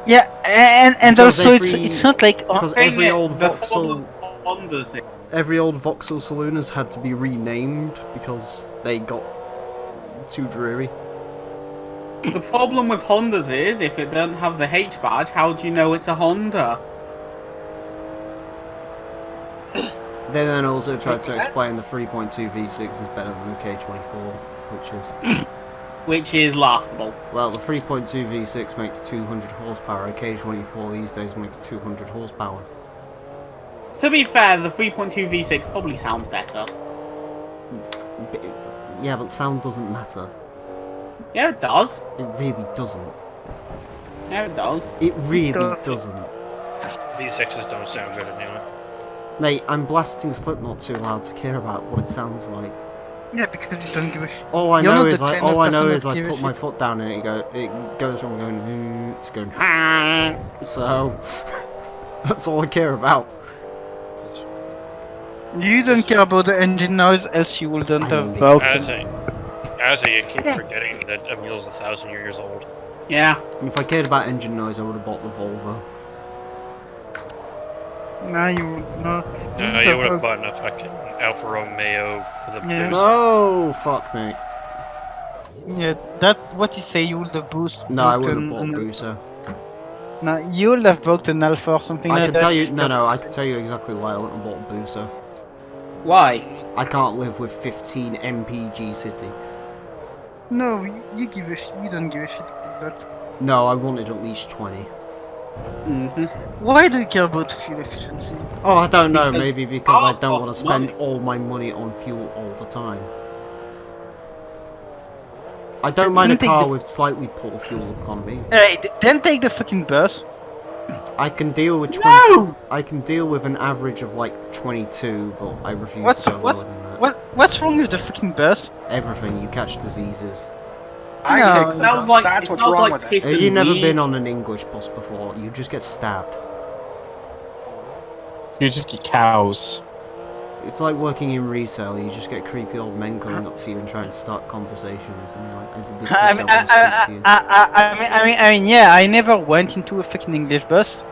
Yeah, and Because also every- it's not like Because Thing every is, old the Vauxhall... Hondas. Every old Vauxhall saloon has had to be renamed because they got too dreary. The problem with Hondas is, if it doesn't have the H badge, how do you know it's a Honda? They then also tried to explain the 3.2 V6 is better than the K24, Which is laughable. well, the 3.2 V6 makes 200 horsepower, a K24 these days makes 200 horsepower. To be fair, the 3.2 V6 probably sounds better. Yeah, but sound doesn't matter. Yeah, it does. It really doesn't. Yeah, it does. It really does. doesn't. These sixes don't sound good anyway. Mate, I'm blasting Slipknot too loud to care about what it sounds like. yeah, because you don't give a shit. All I You're know not is the I kind of all I know person is that I give a put my shit. foot down and it goes from going to going so that's all I care about. You don't care about the engine noise, else you wouldn't I have mean- bought As them. you keep forgetting that Emile's 1,000 years old. Yeah. If I cared about engine noise, I would have bought the Volvo. No, You would have bought a fucking Alfa Romeo with a Yeah. boost. No, fuck me. Yeah, that what you say you would have boost. No, I bought wouldn't have bought a an- Buso. No, you would have bought an Alpha or something I like can that. tell you, no, I can tell you exactly why I wouldn't have bought a Buso. Why? I can't live with 15 MPG City. No, you give a you don't give a shit about that. No, I wanted at least 20. Mm-hmm. Why do you care about fuel efficiency? Oh, I don't know, Because maybe because I cars don't want to cost spend money. all my money on fuel all the time. I don't mind a Don't take car the- with slightly poor fuel economy. Hey, then take the fucking bus. I can deal with 20. No! I can deal with an average of like 22, but I refuse What's- to go what's- lower than that. What's wrong with the fucking bus? Everything, you catch diseases. I No, take the Sounds bus. like That's it what's sounds wrong like with it. piss Have and you never weed. been on an English bus before? You just get stabbed. You just get cows. It's like working in resale, you just get creepy old men coming up to you and trying to start conversations, and you're like, I literally I mean, don't want to speak to you. I mean, yeah, I never went into a fucking English bus.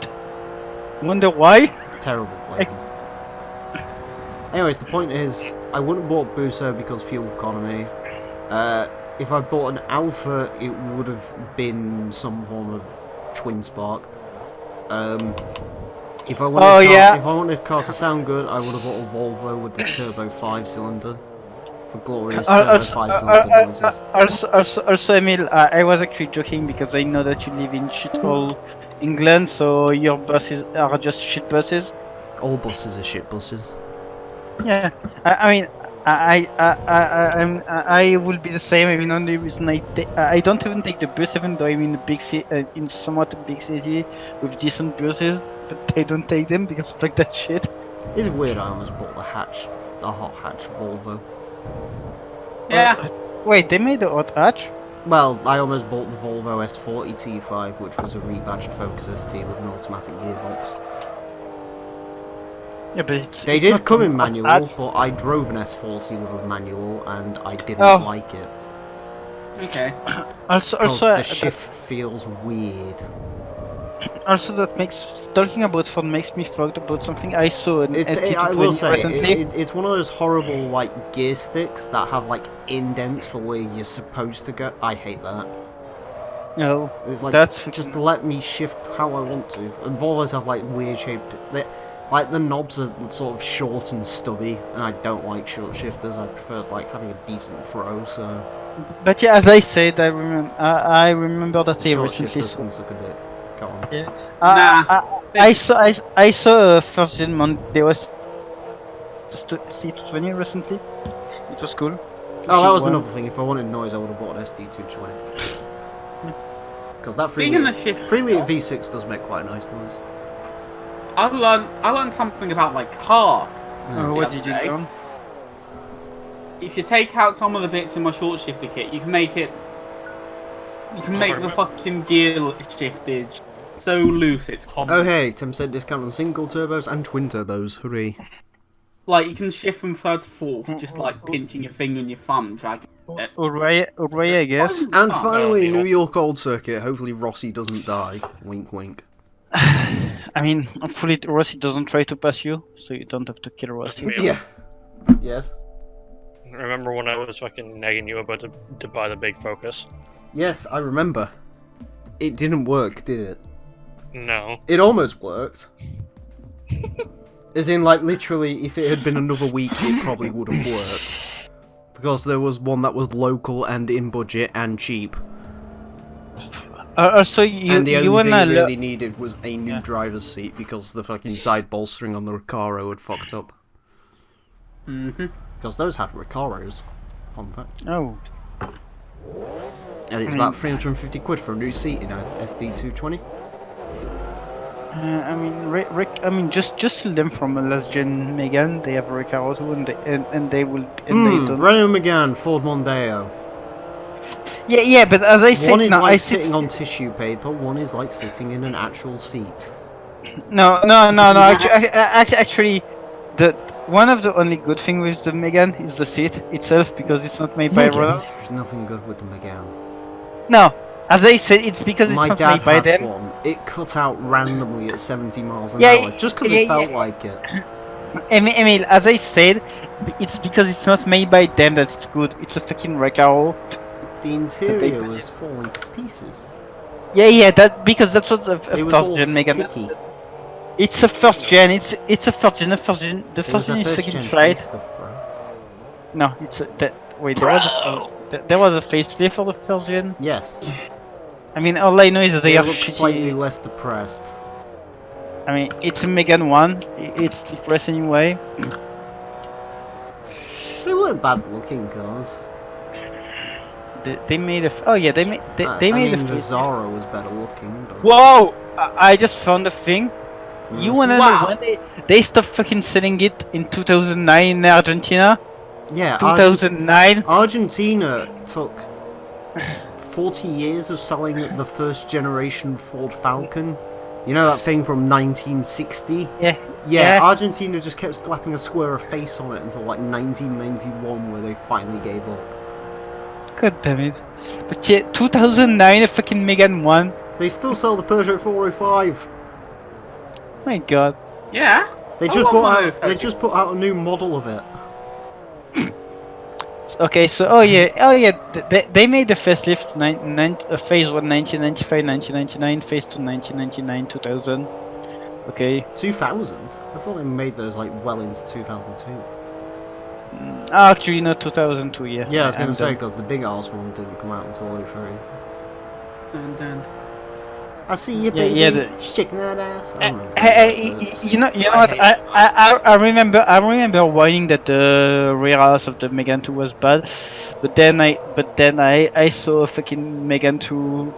Wonder why? Terrible places. Anyways, the point is, I wouldn't have bought Buso because fuel economy. If I bought an Alpha, it would have been some form of twin spark. If I wanted Oh, a car, yeah. if I wanted a car to sound good, I would have bought a Volvo with the turbo 5-cylinder. For glorious turbo 5-cylinder noises. Also, Emile, I was actually joking because I know that you live in shithole England, so your buses are just shit buses. All buses are shit buses. Yeah, I mean, I will be the same. I mean, only reason I don't even take the bus, even though I'm in a big city, in somewhat a big city with decent buses, but I don't take them because fuck that shit. It's weird. I almost bought a hot hatch Volvo. Yeah. Wait, they made the hot hatch? Well, I almost bought the Volvo S40 T5, which was a rebadged Focus ST with an automatic gearbox. Yeah, but They it's did not come a in hot manual, hatch. but I drove an S40 with a manual and I didn't Oh. like it. Okay. Also, Because also, the shift feels weird. also that makes talking about Ford makes me thought about something I saw in I will ST220 say, recently. it's one of those horrible like gear sticks that have like indents for where you're supposed to go. I hate that. No, It's like, that's just let me shift how I want to. And Volvos have like weird shaped... Like the knobs are sort of short and stubby, and I don't like short shifters. I prefer like having a decent throw, so... But yeah, as I said, I remember that I Short recently shifters saw. can suck a dick. Go on. Yeah. Nah. I saw a first gen Monday was ST220 recently. It was cool. Oh, that was Wow. another thing. If I wanted noise, I would have bought an ST220. Because that Speaking of shift, 3-litre V6 does make quite a nice noise. I learned something about like cars. What did you Okay. do? If you take out some of the bits in my short shifter kit, you can make it. You can make the fucking gear shiftage so loose it's common. Oh hey, 10% discount on single turbos and twin turbos. Hooray. Like you can shift from third to fourth, just like pinching your finger and your thumb, dragging it. Alright, I guess. And Oh, finally, deal. New York Old Circuit. Hopefully Rossi doesn't die. Wink wink. I mean, hopefully Rossi doesn't try to pass you, so you don't have to kill Rossi. Yeah. Yes. Remember when I was fucking nagging you about to buy the big Focus? Yes, I remember. It didn't work, did it? No. It almost worked. As in, like, literally, if it had been another week, it probably would have worked. Because there was one that was local and in budget and cheap. Also, you And the only wanna thing it really needed was a new driver's seat because the fucking side bolstering on the Recaro had fucked up. Because those had Recaros. Fun fact. Oh. And it's about 350 quid for a new seat in a SD220. I mean, just steal them from a last gen Megane. They have Recaro too, and they will. And they don't. Renault Megane, Ford Mondeo. Yeah, but as I said, One is no, like I sit. sitting on tissue paper, one is like sitting in an actual seat. No. Actually, the one of the only good thing with the Megane is the seat itself because it's not made by Renault. There's nothing good with the Megane. No, as I said, it's because it's My not dad made by had them. one. It cut out randomly at 70 miles an Yeah, hour, just because yeah, it felt yeah. like it. Emile, as I said, it's because it's not made by them that it's good. It's a fucking Recaro. The interior was falling to pieces. Yeah, that because that's what a It was first all gen Megane. sticky. It's a first gen. It's a first gen. The first gen is fucking tried. No, it's wait. There was a facelift for the first gen. Yes. I mean, all I know is that they They are look shitty. slightly less depressed. I mean, it's a Megane 1. It's depressed anyway. They weren't bad looking cars. They made a. Oh yeah, they made. They I made mean, a the facelift. Zara was better looking. But... Whoa! I just found a thing. You wanna Wow. know when they stopped fucking selling it in 2009 in Argentina? Yeah, 2009. Argentina took 40 years of selling the first generation Ford Falcon. You know that thing from 1960? Yeah. Yeah, Argentina just kept slapping a square of face on it until like 1991 where they finally gave up. God damn it. But yeah, 2009, a fucking Megane 1. They still sell the Peugeot 405. My god. Yeah. They I just want they just put out a new model of it. Okay, so they made the facelift phase 1 1995, 1999, phase 2 1999, 2000. Okay. 2000? I thought they made those like well into 2002. Actually, no, 2002. Yeah. Yeah, I was going to And, say, because the big ass one didn't come out until 03. Dun, dun. I see you, Yeah, baby. yeah, Shaking that ass. I remember that. you know what? I remember whining that the rear house of the Megane 2 was bad, but then I saw a fucking Megane 2.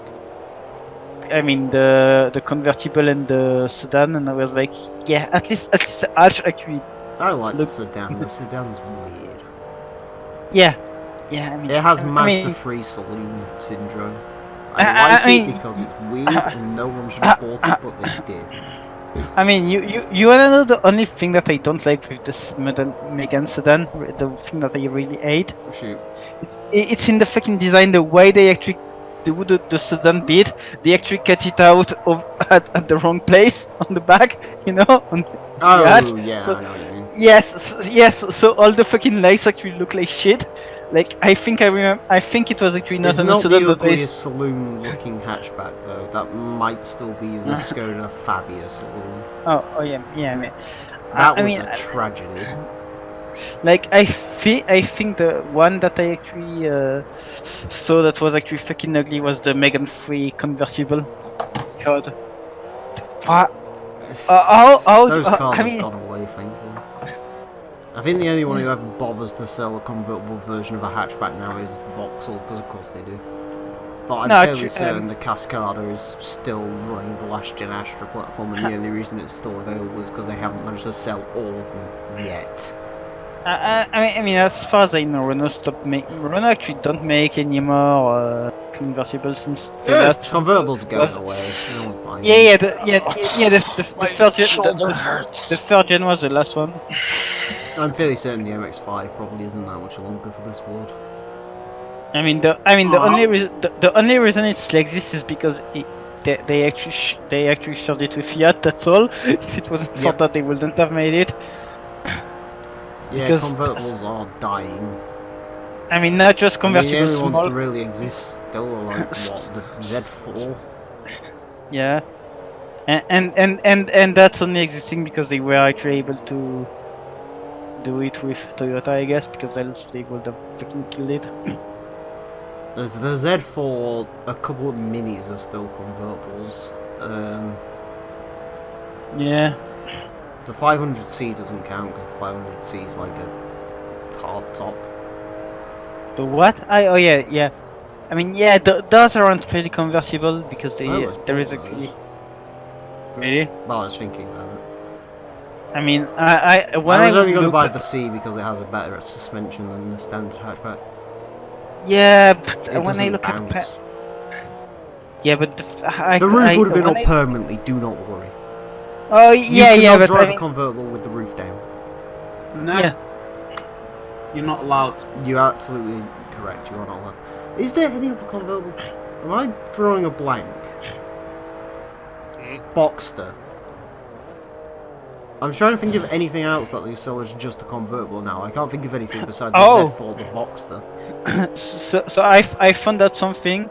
I mean the convertible and the sedan, and I was like, yeah, at least actually, I like look- the sedan. The sedan's weird. yeah. I mean, It has I Mazda mean, 3 saloon syndrome. I I like mean- it because it's weird and no one should have bought it, but they did. I mean, you wanna know the only thing that I don't like with this Megane sedan, the thing that I really hate. Shoot. It's in the fucking design, the way they actually do the sedan bit. They actually cut it out of at the wrong place on the back, you know. Oh, hatch, yeah, so- I know what you mean. Yes. So all the fucking lights actually look like shit. Like I think it was actually not It's on not a sedan, the but they. ugliest saloon-looking hatchback, though. That might still be the Skoda Fabia saloon. Oh yeah, man. That I was mean, a tragedy. Like I think the one that I actually saw that was actually fucking ugly was the Megane 3 convertible. God. How Those cars I have mean, gone away, thankfully. I think the only one who ever bothers to sell a convertible version of a hatchback now is Vauxhall, because of course they do. But I'm No, fairly actually, certain the Cascada is still running the last gen Astra platform, and the only reason it's still available is because they haven't managed to sell all of them yet. I mean, as far as I know, Renault actually don't make any more convertibles since the Good. last. Convertibles are going Well- away. No one's buying Yeah, them. the first gen, the third gen was the last one. I'm fairly certain the MX-5 probably isn't that much longer for this world. I mean, the only reason it's like this is because they actually showed it with Fiat. That's all. If it wasn't for Yep. that, they wouldn't have made it. Yeah, Because- convertibles are dying. I mean, not just I mean, the convertible only ones small. to really exist still are like, what, the Z4? Yeah, and that's only existing because they were actually able to do it with Toyota, I guess, because else they would have fucking killed it. There's the Z4, a couple of minis are still convertibles. Yeah. The 500C doesn't count because the 500C is like a hard top. The what? Oh yeah. I mean, yeah, those aren't pretty convertible because I always there is bought actually. those. Really? Well, I was thinking about it. I mean, when I was only going to looked buy at- the C because it has a better suspension than the standard hatchback. Yeah, but It when I doesn't look at bounce. yeah, but The roof would have been when up permanently, do not worry. Oh You yeah, cannot but drive I mean, a convertible with the roof down. No. yeah. You're not allowed to. You're absolutely correct, you are not allowed. Is there any other convertible? Am I drawing a blank? Boxster. I'm trying to think of anything else that they sell as just a convertible now. I can't think of anything besides the Oh. Z4, the Boxster. So I found out something.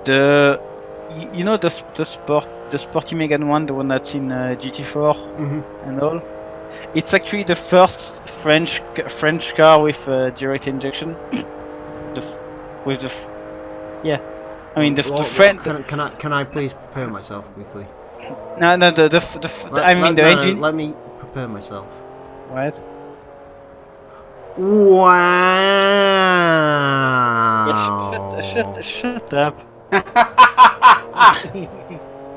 You know the sporty Megane 1, the one that's in GT4 Mm-hmm. and all. It's actually the first French car with direct injection. Yeah. I mean the French. Can I please prepare myself quickly? No, the I mean the engine. Let me prepare myself. What? Wow. Yeah, shut up.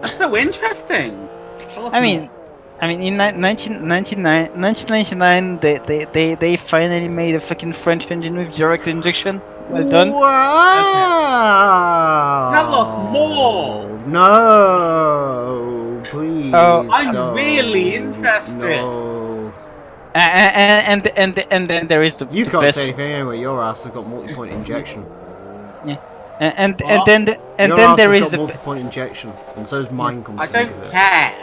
That's so interesting. Tell us I more. mean, in 1999, they finally made a fucking French engine with direct injection. Well done. Wow. Tell us more. No, please. Oh, I'm don't. really interested. No. And then there is the You the can't best. say anything anyway. Your ass has got multi-point injection. And What? then Your then ass there has is got the multi-point injection, and so's mine. Come I to think don't of it. care.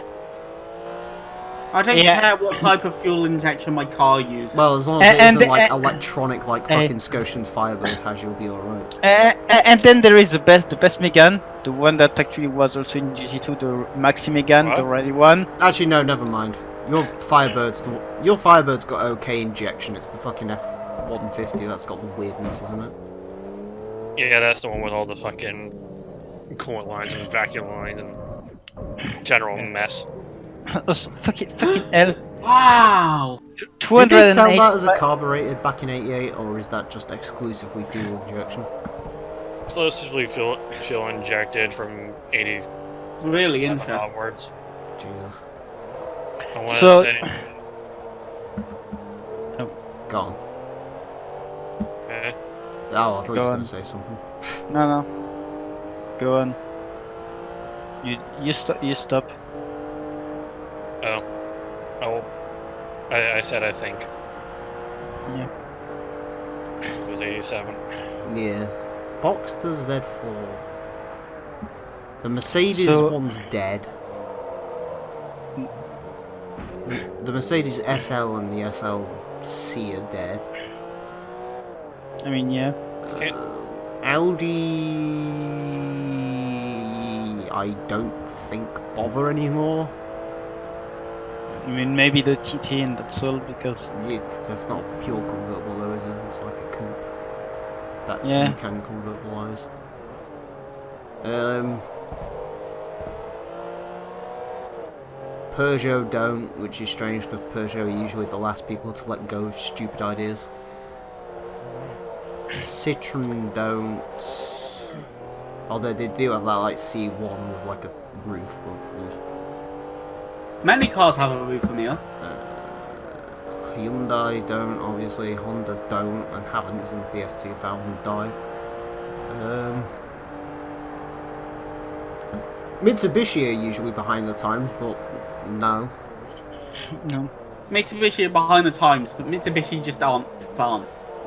I don't Yeah. care what type of fuel injection my car uses. Well, as long as it And- isn't like and- electronic, like fucking Scotian's Firebird has, you'll be alright. and then there is the best Megane, the one that actually was also in GT2, the Maxi Megane, the What? ready one. Actually, no, never mind. Your Firebird's got okay injection. It's the fucking 150, that's got the weirdness, isn't it? Yeah, that's the one with all the fucking coolant lines and vacuum lines and general mess. Fucking hell. Wow! Did they sell 280. that as a carbureted back in '88, or is that just exclusively fuel injection? Exclusively fuel injected from 80s Really interesting. onwards. Jesus. I want to So- say. Go on. Eh, Oh, I thought you Go were on. going to say something. No. Go on. You stop. oh, I said I think. Yeah. It was 87. Yeah. Boxster Z4. The Mercedes So- one's dead. The Mercedes SL and the SLC are dead. I mean, yeah. Audi, I don't think bother anymore. I mean, maybe the TT and that's all because That's not pure convertible though, is it? It's like a coupe that Yeah. you can convertibilize. Peugeot don't, which is strange because Peugeot are usually the last people to let go of stupid ideas. Citroen don't. Although they do have that like C1 with like a roof. Many cars have a roof, Emile. Hyundai don't, obviously. Honda don't, and haven't since the S2000 died. Mitsubishi are usually behind the times, but no. no. Mitsubishi are behind the times, but Mitsubishi just aren't fun.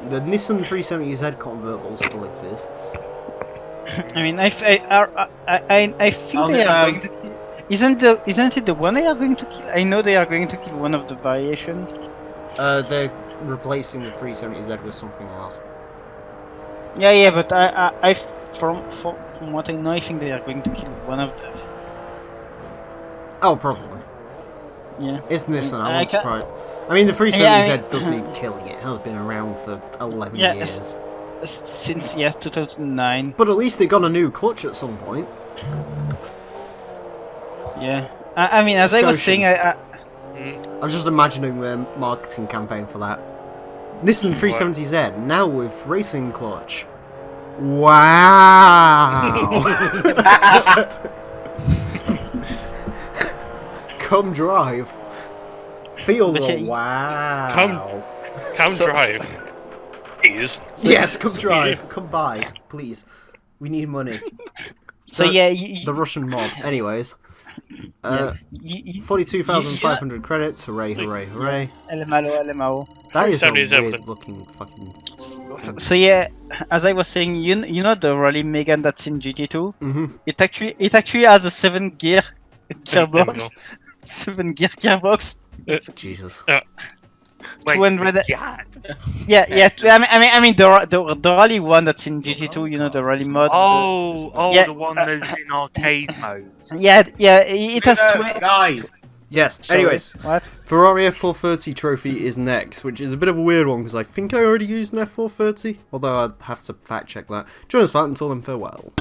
The Nissan 370Z convertible still exists. I mean, I think they are going to. Isn't it the one they are going to kill? I know they are going to kill one of the variations. They're replacing the 370Z with something else. Yeah, but I from what I know, I think they are going to kill one of them. Oh, probably. Yeah. It's Nissan, I I'm not ca- surprised. I mean, the 370Z Yeah, I mean- doesn't need killing, it has been around for 11 Yeah, years. Since 2009. But at least it got a new clutch at some point. Yeah. I mean, as I was saying, I I'm just imagining the marketing campaign for that. Nissan 370Z, now with racing clutch. Wow! Come drive. Feel But the yeah, wow. Come drive. Please. Yes, come drive. Come buy, please. We need money. so The- yeah, The Russian mob. Anyways. yeah, 42,500 credits. Hooray, hooray, hooray. LMAO. That is a 77. weird looking fucking... So yeah, as I was saying, you know the Rally Megane that's in GT2. Mm-hmm. It actually has a 7-gear gearbox. 7-gear gearbox. Jesus. Wait, 200. yeah. Yeah. I mean the Rally one that's in GT2. You know the Rally mod. Oh, yeah, the one that's in arcade mode. Yeah. It has 20. Guys, Yes, Sorry, anyways. What? Ferrari F430 trophy is next, which is a bit of a weird one because I think I already used an F430, although I'd have to fact check that. Join us for that, until then, farewell.